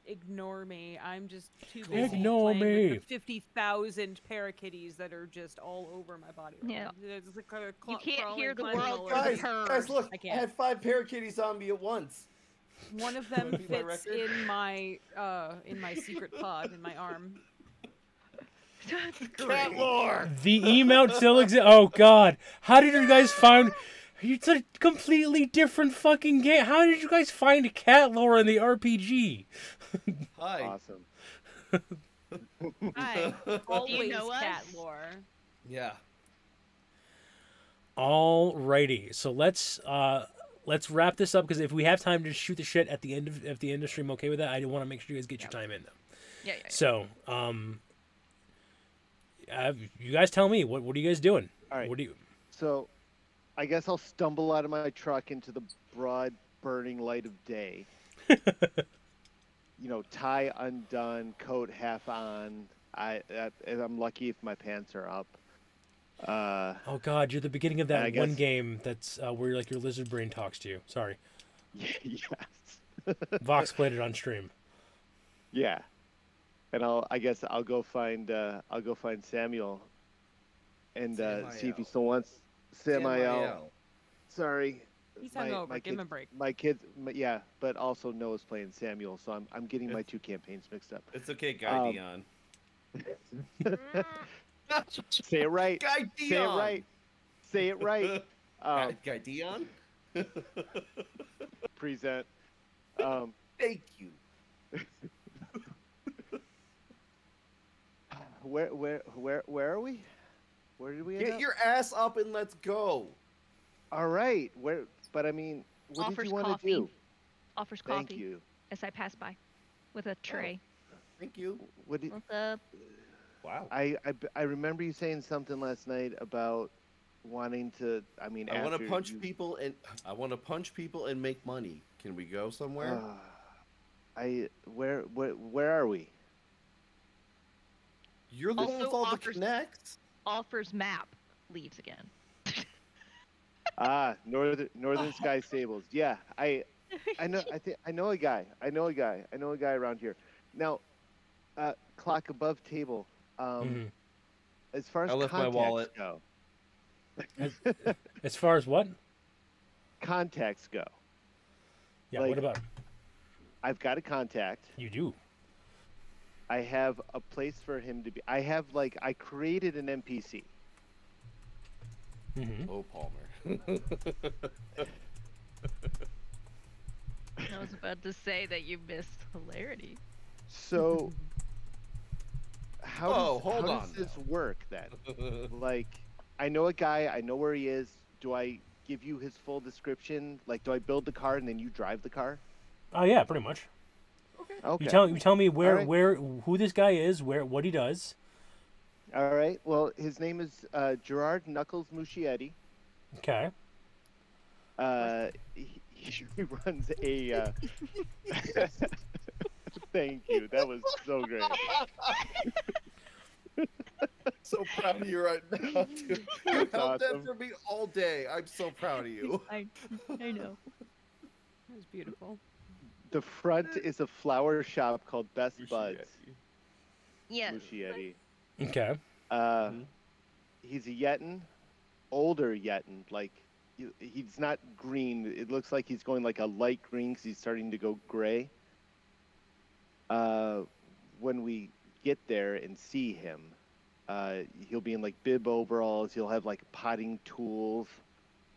Ignore me. I'm just too busy Ignore playing me. with the 50,000 parakeeties that are just all over my body. Yeah. It's like You can't hear the climbing world all through over the me. Guys, look, I I can't. had 5 parakeeties on me at once. One of them Beat my fits record? in my secret pod in my arm. Cat lore. The emote still exists. Oh God! How did you guys find? It's a completely different fucking game. How did you guys find cat lore in the RPG? Hi. Awesome. Hi. Always know cat us? lore. Yeah. Alrighty, so let's wrap this up because if we have time to shoot the shit at the end of the stream, okay with that? I want to make sure you guys get your time in though. Yeah. So, you guys tell me what are you guys doing? All right. What do you? So, I guess I'll stumble out of my truck into the broad, burning light of day. Tie undone, coat half on. I'm lucky if my pants are up. Oh God, you're the beginning of that one guess... game that's where your lizard brain talks to you. Sorry. Yes. Vox played it on stream. Yeah. And I guess I'll go find Samuel and see if he still wants Samael. Sorry. He's hungover. Give him a break. My kids, but also Noah's playing Samuel, so I'm getting my 2 campaigns mixed up. It's okay, Guy Dion. Say it right. Guy Dion. Say it right. Say it right. Guy Dion. Present. Thank you. Where are we? Where did we end Get up? your ass up and let's go. All right. But I mean, what Offers did you want coffee. to do? Offers coffee. Thank you. As I pass by, with a tray. Thank you. What's up? Wow. I remember you saying something last night about wanting to. I mean, I want to punch people and make money. Can we go somewhere? Where are we? You're the one with all the connects. Offers map. Leaves again. Northern Sky Stables. Yeah, I know. I know a guy. I know a guy around here. Now, clock above table. As far as I left my wallet. go. As far as what? Contacts go. Yeah. Like, what about? I've got a contact. You do. I have a place for him to be. I created an NPC. Mm-hmm. Oh, Palmer. I was about to say that you missed hilarity. So, how hold does on this work then? Like, I know a guy. I know where he is. Do I give you his full description? Like, do I build the car and then you drive the car? Oh yeah, pretty much. Okay. You tell me Right. who this guy is, what he does. All right. Well, his name is Gerard Knuckles Muschietti. Okay. He runs a. Thank you. That was so great. So proud of you right now, dude. You held awesome. that for me all day. I'm so proud of you. I know. That was beautiful. The front is a flower shop called Best Buds. Yes. Muschietti. Okay. He's a Yetin, older Yetin. Like, he's not green. It looks like he's going like a light green because he's starting to go gray. When we get there and see him, he'll be in like bib overalls. He'll have like potting tools.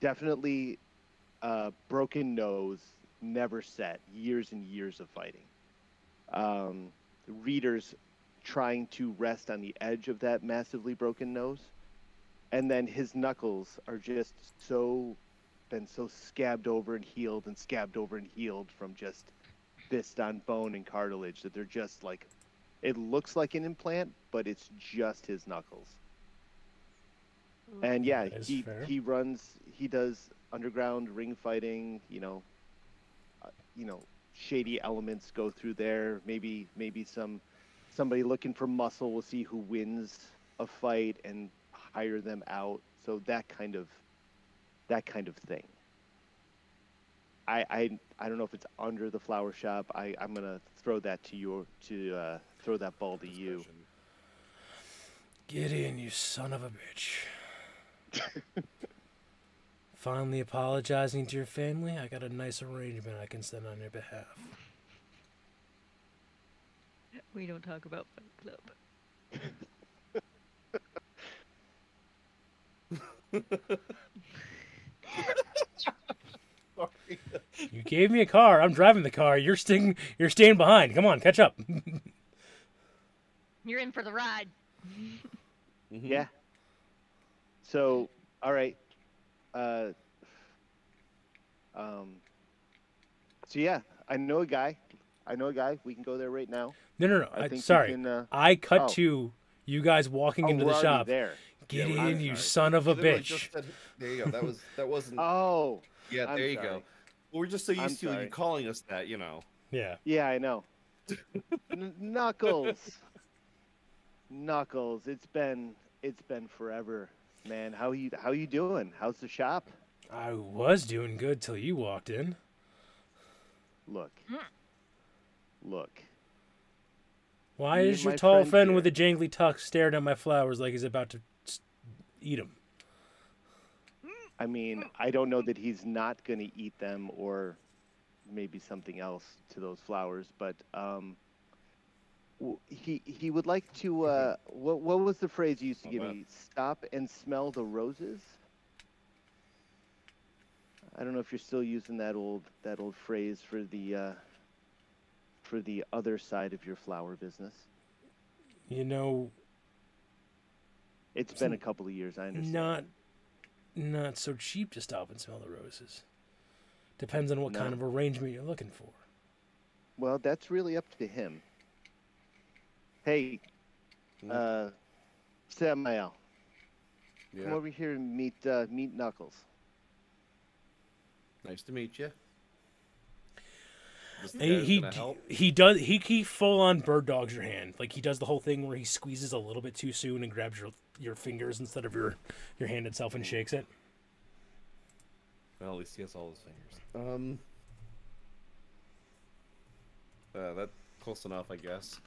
Definitely broken nose, never set. Years and years of fighting. Readers trying to rest on the edge of that massively broken nose. And then his knuckles are just been so scabbed over and healed from just fist on bone and cartilage that they're just like, it looks like an implant, but it's just his knuckles. And yeah, he does underground ring fighting, shady elements go through there. Maybe somebody looking for muscle will see who wins a fight and hire them out. So that kind of thing. I don't know if it's under the flower shop. I'm gonna throw that throw that ball to you. Get in, you son of a bitch. Finally apologizing to your family? I got a nice arrangement I can send on your behalf. We don't talk about Fight Club. Sorry. You gave me a car. I'm driving the car. You're staying behind. Come on, catch up. You're in for the ride. Yeah. So, all right. So yeah, I know a guy. We can go there right now. No. Sorry. I cut to you guys walking into the shop. There. Get in, you son of a bitch. There you go. That wasn't. Oh. Yeah, there you go. Well, we're just so used to you calling us that, Yeah. Yeah, I know. Knuckles. It's been forever, man. How you doing? How's the shop? I was doing good till you walked in. Look. Why is your tall friend with a jangly tux staring at my flowers like he's about to eat them? I mean, I don't know that he's not going to eat them or maybe something else to those flowers, but he would like to. What was the phrase you used to give me? Stop and smell the roses. I don't know if you're still using that old phrase for the other side of your flower business. It's been a couple of years. I understand. Not so cheap to stop and smell the roses. Depends on what kind of arrangement you're looking for. Well, that's really up to him. Hey, Samael. Yeah. Come over here and meet Knuckles. Nice to meet you. He full on bird dogs your hand. Like, he does the whole thing where he squeezes a little bit too soon and grabs your fingers instead of your hand itself and shakes it. Well, at least he has all his fingers. That's close enough, I guess.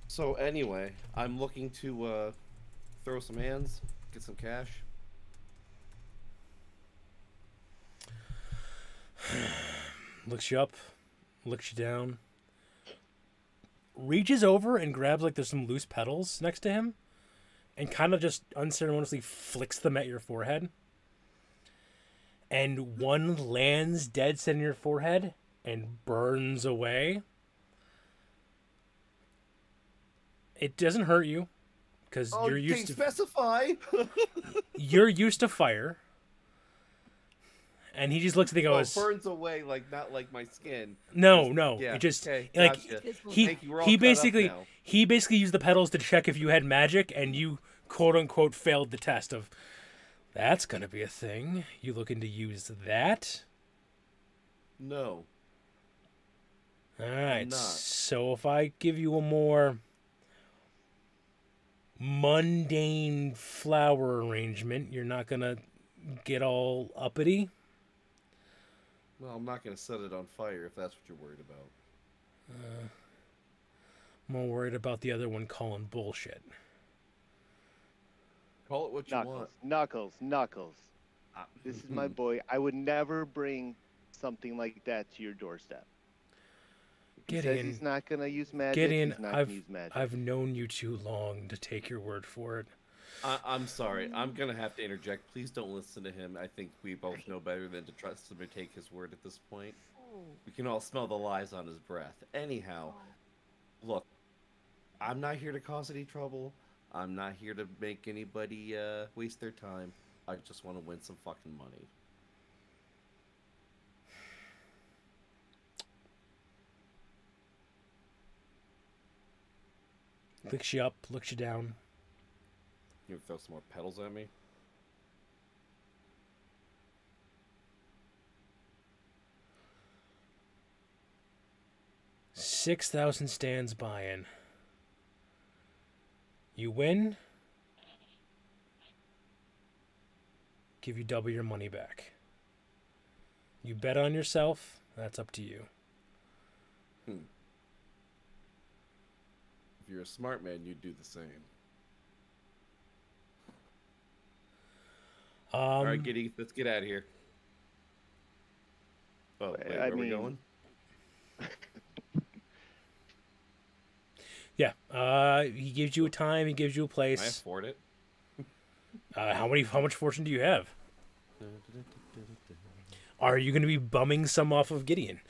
So anyway, I'm looking to throw some hands, get some cash. Looks you up, looks you down, reaches over and grabs like there's some loose petals next to him and kind of just unceremoniously flicks them at your forehead. And one lands dead center in your forehead and burns away. It doesn't hurt you because you're used to specify. You're used to fire. And he just looks at the goes. Burns away, like not like my skin. No. Yeah, it just okay, like gotcha. he basically used the petals to check if you had magic, and you quote unquote failed the test of. That's gonna be a thing. You looking to use that? No. All right. So if I give you a more mundane flower arrangement. You're not going to get all uppity. Well, I'm not going to set it on fire if that's what you're worried about. I'm more worried about the other one calling bullshit. Call it what you want. Knuckles. This is my boy. I would never bring something like that to your doorstep. He says he's not going to use magic. Gideon, he's not going to use magic. I've known you too long to take your word for it. I'm sorry. I'm going to have to interject. Please don't listen to him. I think we both know better than to trust him to take his word at this point. We can all smell the lies on his breath. Anyhow, look, I'm not here to cause any trouble. I'm not here to make anybody waste their time. I just want to win some fucking money. Looks you up, looks you down. You throw some more petals at me? $6,000 stands buy-in. You win. Give you double your money back. You bet on yourself. That's up to you. If you're a smart man, you'd do the same. All right, Giddy, let's get out of here. Oh, wait, where are we going? Yeah, he gives you a time. He gives you a place. Can I afford it? How much fortune do you have? Are you going to be bumming some off of Gideon?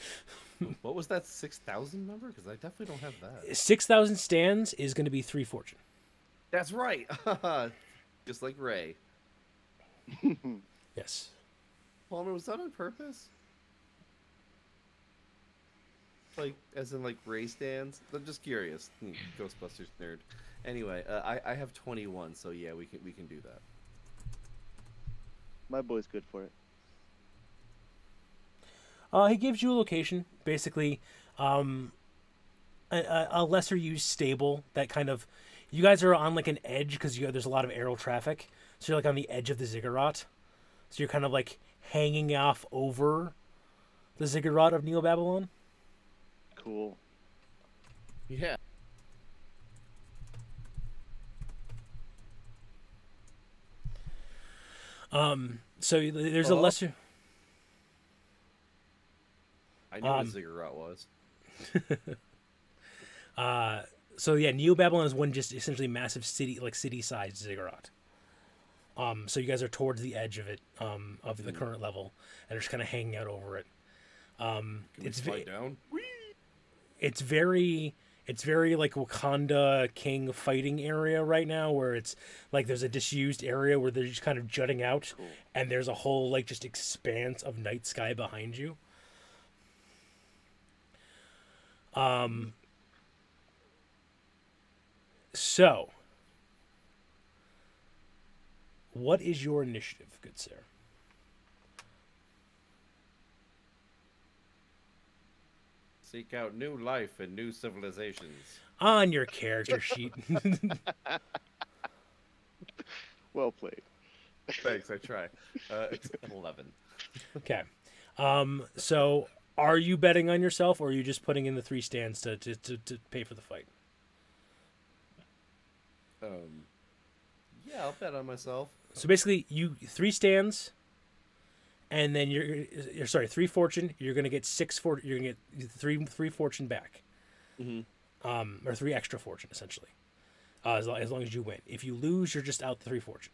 What was that 6,000 number? Because I definitely don't have that. 6,000 stands is going to be 3 fortune. That's right. Just like Ray. Yes. Palmer, was that on purpose? Like, as in, like, Ray stands? I'm just curious. Ghostbusters nerd. Anyway, I have 21, so yeah, we can do that. My boy's good for it. He gives you a location, basically, a lesser used stable that kind of, you guys are on like an edge because there's a lot of aerial traffic, so you're like on the edge of the ziggurat, so you're kind of like hanging off over the ziggurat of Neo Babylon. Cool. Yeah. So there's a lesser. I knew what a ziggurat was. So yeah, Neo Babylon is one just essentially massive city, like city-sized ziggurat. So you guys are towards the edge of it, of the current level, and are just kind of hanging out over it. Can we slide down? It's very like Wakanda King fighting area right now, where it's like there's a disused area where they're just kind of jutting out, and there's a whole like just expanse of night sky behind you. So, what is your initiative, good sir? Seek out new life and new civilizations. On your character sheet. Well played. Thanks, I try. It's 11. Okay. So, are you betting on yourself, or are you just putting in the 3 stands to pay for the fight? Yeah, I'll bet on myself. So basically, 3 stands, and then you're sorry, 3 fortune. You're gonna get 6 fortune. You're gonna get 3 fortune back, or 3 extra fortune essentially, as long as you win. If you lose, you're just out the 3 fortune.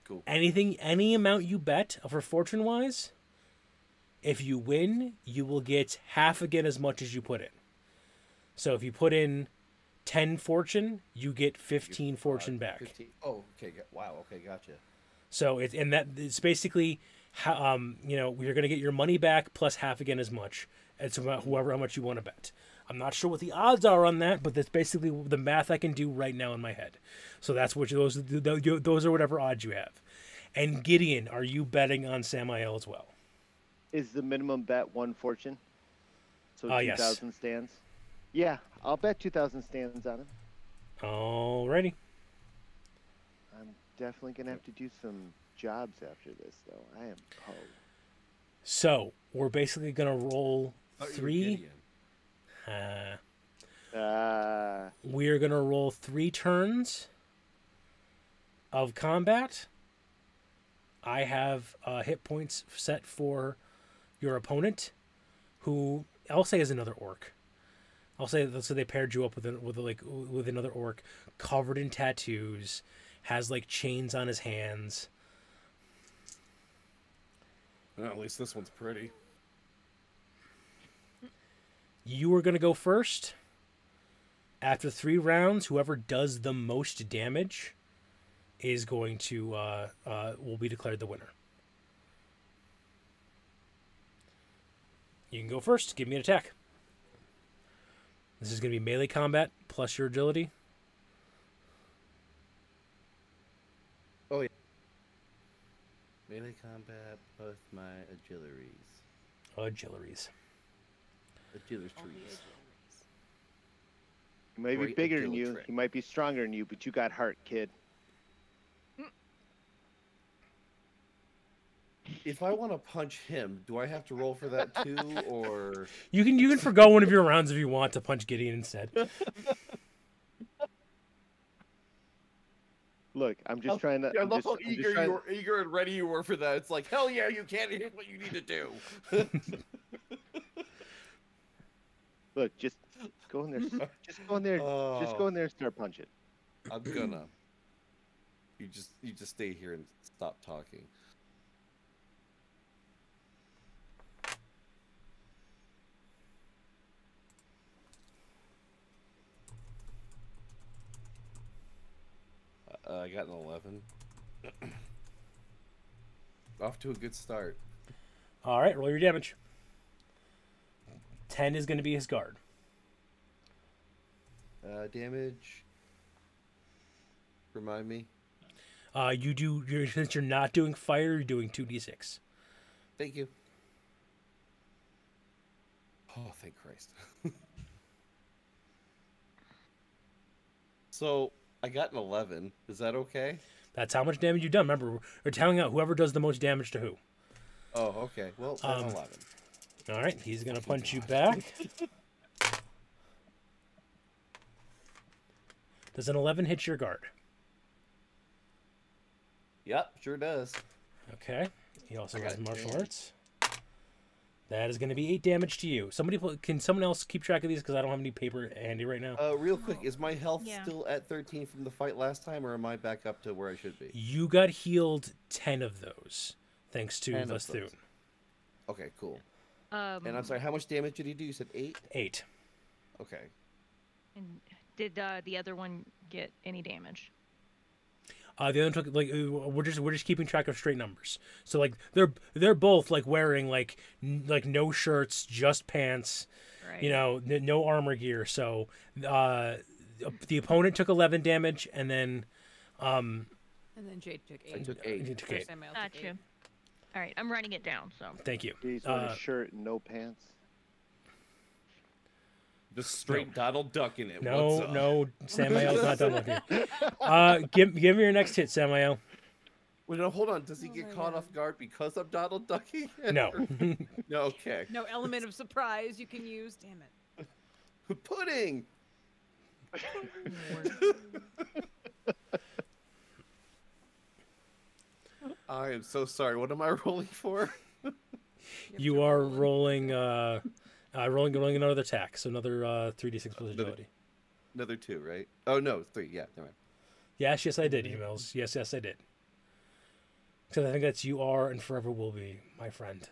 Cool. Any amount you bet for fortune wise, if you win, you will get half again as much as you put in. So if you put in 10 fortune, you get 15 fortune back. 15. Oh, okay. Wow. Okay, gotcha. So it's basically how you're gonna get your money back plus half again as much. It's about how much you want to bet. I'm not sure what the odds are on that, but that's basically the math I can do right now in my head. So that's what those are whatever odds you have. And Gideon, are you betting on Samael as well? Is the minimum bet 1 fortune? So 2,000 yes. stands? Yeah, I'll bet 2,000 stands on him. Alrighty. definitely gonna have to do some jobs after this, though. I am po. So we're basically gonna roll Oh, you're 3. Gideon. We are gonna roll 3 turns of combat. I have hit points set for your opponent, who I'll say is another orc. I'll say so they paired you up with another orc, covered in tattoos, has like chains on his hands. Well, at least this one's pretty. You are gonna go first. After 3 rounds, whoever does the most damage is going to will be declared the winner. You can go first. Give me an attack. This is going to be melee combat plus your agility. Oh, yeah. Melee combat plus my agilities. Agilities. Agilities. He might be Great bigger than you. agility. He might be stronger than you, but you got heart, kid. If I want to punch him, do I have to roll for that too, or You can forgo one of your rounds if you want to punch Gideon instead. Look, I'm just trying to. I I'm love just- how I'm just trying- eager and ready you were for that. It's like, hell yeah, you can't. Here's what you need to do. Look, just go in there. Just go in there. Just go in there and start punching. I'm gonna. You just stay here and stop talking. I got an 11. Off to a good start. All right, roll your damage. 10 is going to be his guard. Damage. Remind me. Since you're not doing fire, you're doing 2d6. Thank you. Oh, thank Christ. So, I got an 11. Is that okay? That's how much damage you've done. Remember, we're telling out whoever does the most damage to who. Oh, okay. Well, then 11. All right, he's going to punch you back. Does an 11 hit your guard? Yep, sure does. Okay. He also I has got martial 10. arts. That is going to be 8 damage to you. Can someone else keep track of these because I don't have any paper handy right now? Real quick, is my health Yeah. still at 13 from the fight last time, or am I back up to where I should be? You got healed 10 of those, thanks to 10 of Vastoon. those. Okay, cool. And I'm sorry, how much damage did he do? You said 8? 8. Okay. And did the other one get any damage? The other one took we're just keeping track of straight numbers. So like they're both like wearing like no shirts, just pants. Right. You know, no armor gear. So the opponent took 11 damage, and then And then Jade took 8. I took 8. you took Or 8. Samuel took Gotcha. 8. All right, I'm writing it down. So Thank you. He's wearing a shirt and no pants. Just straight Donald Duck in it. What's No, up? no, Samael's not done with you. Give me your next hit, Samael. Wait, no, hold on. Does he Oh get my caught God. off guard because of Donald Ducking? No. No, okay. No element of surprise you can use. Damn it. Pudding! I am so sorry. What am I rolling for? You are rolling rolling another attack, so another 3d6 plus agility. Another 2, right? Oh, no, 3. Yeah, never mind. Yes, I did, emails. Yes, I did. So I think that's you are and forever will be, my friend.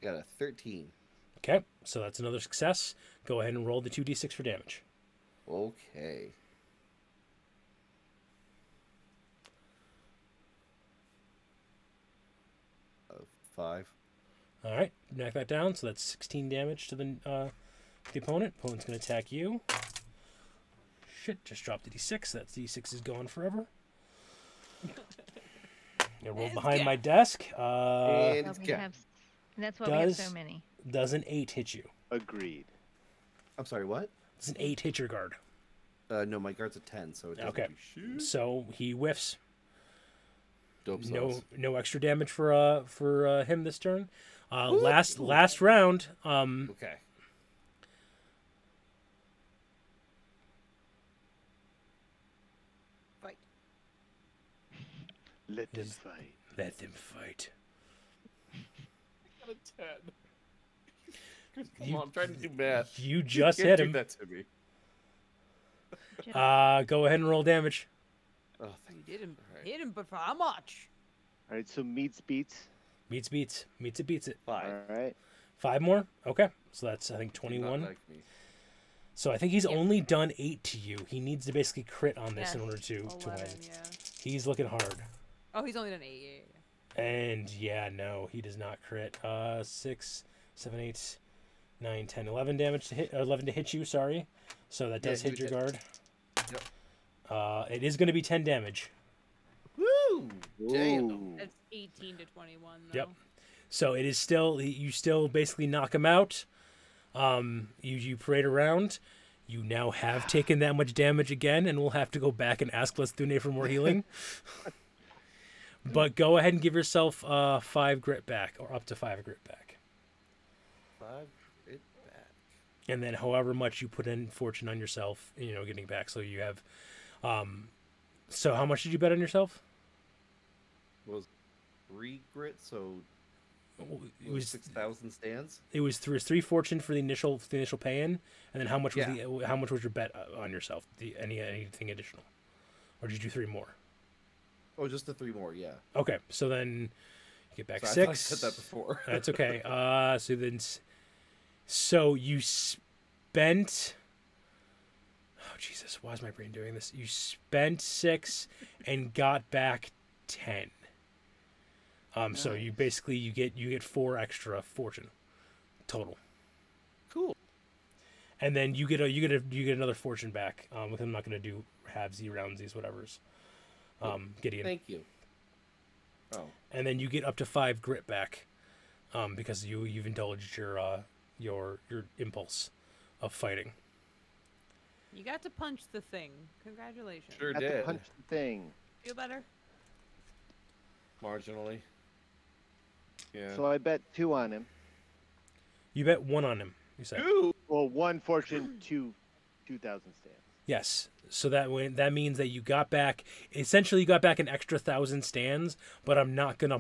Got a 13. Okay, so that's another success. Go ahead and roll the 2d6 for damage. Okay. Uh, 5. All right, knock that down. So that's 16 damage to the opponent. Opponent's going to attack you. Shit, just dropped the d6. That d6 is gone forever. I roll behind my desk. And it's That's why we have so many. Does an 8 hit you? Agreed. I'm sorry, what? Does an 8 hit your guard? No, my guard's a 10, so it doesn't Okay. do shit. So he whiffs. Dope sauce. No extra damage for him this turn. Last round. Okay. Fight. Let them fight. Let them fight. I got a 10. Come on, I'm trying to do math. You just can't hit do him. that to me. Go ahead and roll damage. Oh, You did him. Hit him, but for how much? All right, so meets beats. Meets it beats it. 5. All right. 5 more. Okay, so that's I think Not 21. like me. So I think he's only done 8 to you. He needs to basically crit on this in Yes, order to 11, win. yeah. He's looking hard. Oh, he's only done 8. Yeah. And yeah, no, he does not crit. 6, 7, 8, 9, 10, 11 damage to hit. 11 to hit you. Sorry. So that does hit your guard. Yep. It is going to be 10 damage. Woo! Damn. Ooh. That's 18 to 21. Though. Yep. So it is still, you still basically knock him out. You parade around. You now have taken that much damage again, and we'll have to go back and ask Lesthune for more healing. But go ahead and give yourself 5 grit back, or up to 5 grit back. 5 it back. And then however much you put in fortune on yourself, getting back. So you have, so how much did you bet on yourself? Was 3 grit, so It was 6,000 stands. It was 3 fortune for the initial pay-in, and then how much was your bet on yourself? Anything additional, or did you do 3 more? Oh, just the 3 more, yeah. Okay, so then you get back So 6. I thought I said that before. That's okay. So you spent. Oh Jesus! Why is my brain doing this? You spent 6 and got back 10. Nice. So you basically you get 4 extra fortune total. Cool. And then you get another fortune back. Because I'm not gonna do halvesy, roundsies, whatever's. Gideon. Thank you. Oh. And then you get up to 5 grit back, because you've indulged your impulse of fighting. You got to punch the thing. Congratulations. Sure Got to did. punch the thing. Feel better? Marginally. Yeah. So I bet 2 on him. You bet 1 on him. You said. Well, 1 fortune, 2,000 stands. Yes. So that means that you got back an extra 1,000 stands, but I'm not gonna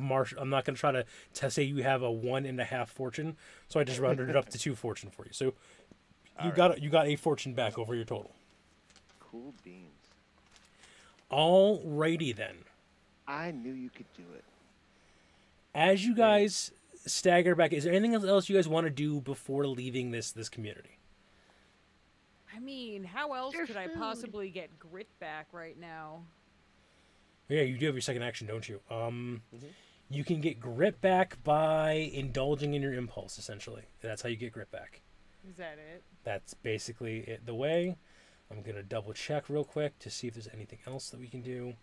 try to say you have a 1.5 fortune. So I just rounded it up to 2 fortune for you. So you got a fortune back over your total. Cool beans. Alrighty then. I knew you could do it. As you guys stagger back, is there anything else you guys want to do before leaving this community? I mean, how else could I possibly get grit back right now? Yeah, you do have your second action, don't you? You can get grit back by indulging in your impulse, essentially. That's how you get grit back. Is that it? That's basically it. The way. I'm going to double check real quick to see if there's anything else that we can do.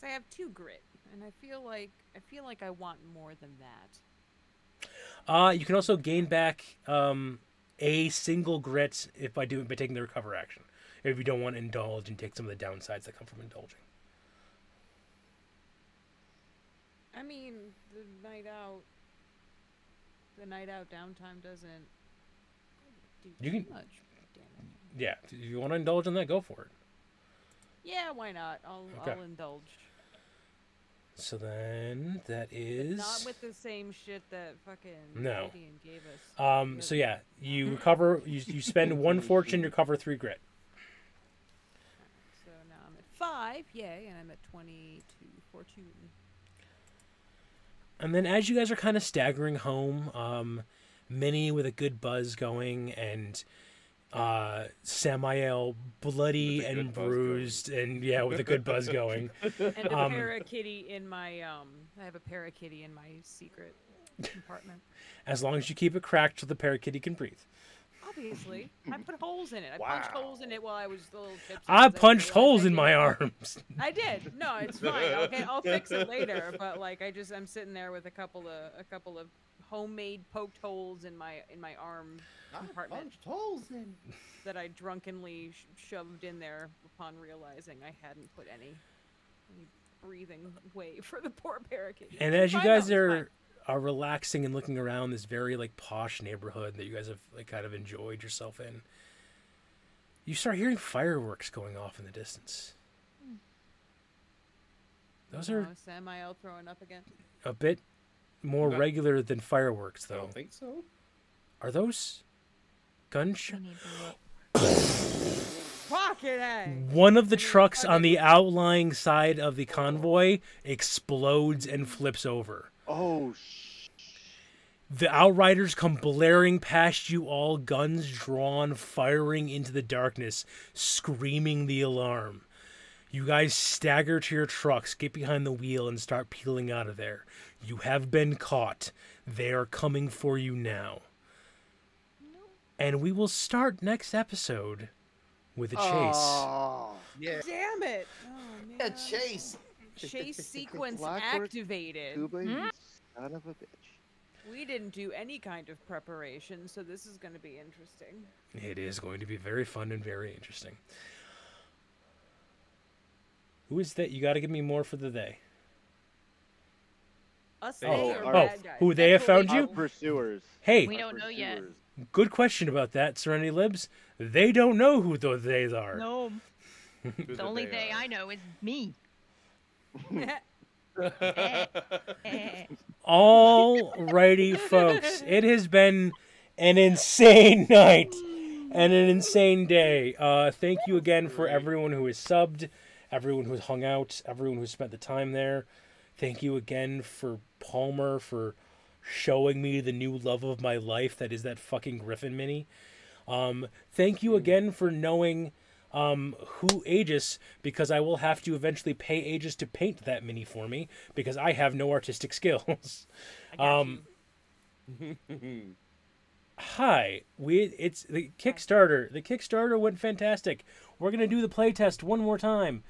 So I have 2 grit, and I feel like I want more than that. You can also gain back a single grit by taking the recover action. If you don't want to indulge and take some of the downsides that come from indulging. I mean, the night out downtime doesn't do too much damage. Yeah, if you want to indulge in that, go for it. Yeah, why not? I'll indulge. So then that is But not with the same shit that fucking No. Gideon gave us. So yeah, you recover. You spend 1 fortune, recover 3 grit. So now I'm at 5, yay, and I'm at 22 fortune. And then as you guys are kind of staggering home, Minnie with a good buzz going, and Samael bloody and bruised, and with a good buzz going. And a parakitty in my I have a parakitty in my secret compartment. As long as you keep it cracked so the parakitty can breathe. Obviously, I put holes in it. I punched holes in it while I was a little tipsy. I punched holes in my arms. I did. No, it's fine. Okay, I'll fix it later. But like, I'm sitting there with a couple of homemade poked holes in my arm compartment. Punched holes in. That I drunkenly shoved in there upon realizing I hadn't put any breathing way for the poor parakeet. And as you guys are relaxing and looking around this very like posh neighborhood that you guys have like kind of enjoyed yourself in, you start hearing fireworks going off in the distance. Those are Samael throwing up again. A bit more regular than fireworks, though. I don't think so. Are those gunshots? One of the trucks on the outlying side of the convoy explodes and flips over. Oh, The Outriders come blaring past you all, guns drawn, firing into the darkness, screaming the alarm. You guys stagger to your trucks, get behind the wheel, and start peeling out of there. You have been caught. They are coming for you now. And we will start next episode with a chase. Oh, yeah. Damn it! Oh, man. Yeah, chase. Chase sequence Clockwork activated. Kuba, you son of a bitch. We didn't do any kind of preparation, so this is going to be interesting. It is going to be very fun and very interesting. Who is that? You got to give me more for the they. Us, they, or bad guys? Who they have found you? Our pursuers. Hey, we don't know yet. Good question about that, Serenity Libs. They don't know who those theys are. No. The only they I know is me. Alrighty, folks. It has been an insane night and an insane day. Thank you again for everyone who has subbed, everyone who's hung out, everyone who spent the time there. Thank you again for Palmer for showing me the new love of my life that is that fucking Griffin mini. Thank you again for knowing who Aegis, because I will have to eventually pay Aegis to paint that mini for me because I have no artistic skills. Hi, it's the Kickstarter. The Kickstarter went fantastic. We're gonna do the playtest one more time,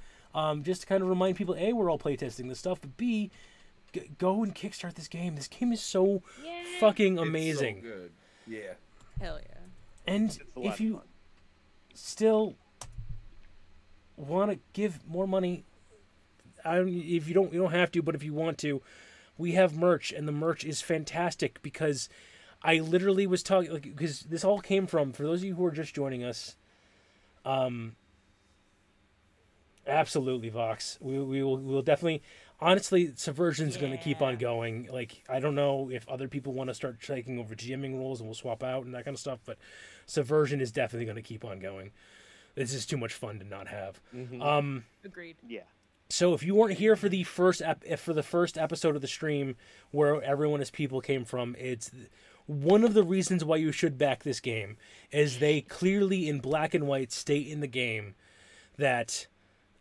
just to kind of remind people: A, we're all playtesting this stuff, but B, go and kickstart this game. This game is so fucking amazing. It's so good. Yeah. Hell yeah. And if you still want to give more money, if you don't have to, but if you want to, we have merch, and the merch is fantastic because I literally was talking, like, because this all came from, for those of you who are just joining us, absolutely, Vox. We'll definitely, honestly, Subversion's going to keep on going. Like, I don't know if other people want to start taking over GMing roles and we'll swap out and that kind of stuff, but Subversion is definitely going to keep on going. This is too much fun to not have. Agreed. Yeah. So if you weren't here for the first episode of the stream where Everyone is People came from, it's one of the reasons why you should back this game is they clearly in black and white state in the game that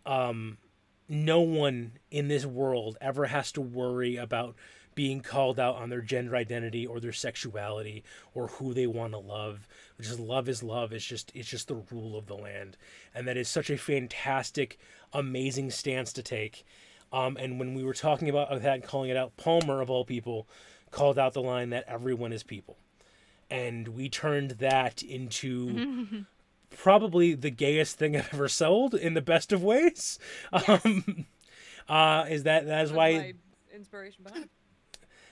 no one in this world ever has to worry about being called out on their gender identity or their sexuality or who they want to love. Just love is love. It's just the rule of the land. And that is such a fantastic, amazing stance to take. And when we were talking about that and calling it out, Palmer, of all people, called out the line that everyone is people. And we turned that into probably the gayest thing I've ever sold in the best of ways. Yes. That is why my inspiration behind it.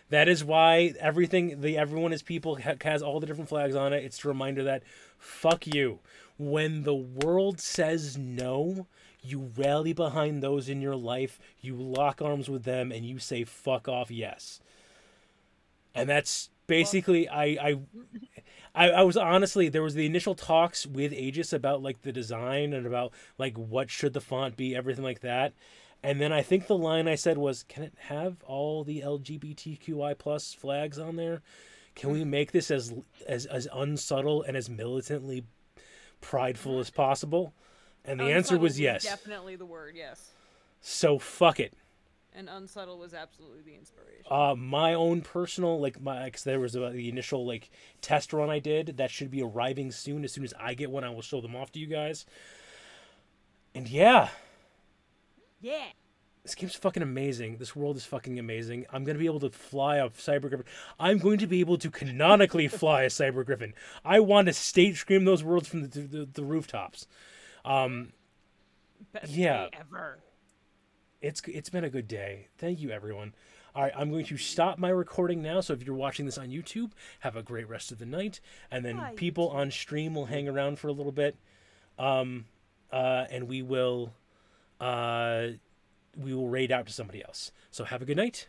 That is why Everyone is People has all the different flags on it. It's a reminder that fuck you. When the world says no, you rally behind those in your life, you lock arms with them, and you say fuck off yes. And that's basically I was honestly, there was the initial talks with Aegis about like the design and about like what should the font be, everything like that. And then I think the line I said was, can it have all the LGBTQI plus flags on there? Can we make this as unsubtle and as militantly prideful as possible? And the answer was yes. Definitely the word, yes. So fuck it. And Unsubtle was absolutely the inspiration. My own personal, like, cause there was the initial, like, test run I did. That should be arriving soon. As soon as I get one, I will show them off to you guys. And yeah. Yeah. This game's fucking amazing. This world is fucking amazing. I'm going to be able to fly a Cyber Griffin. I'm going to be able to canonically fly a Cyber Griffin. I want to stage scream those worlds from the rooftops. Best yeah. day ever. It's been a good day. Thank you, everyone. All right, I'm going to stop my recording now. So if you're watching this on YouTube, have a great rest of the night. And then people on stream will hang around for a little bit. And we will raid out to somebody else. So have a good night.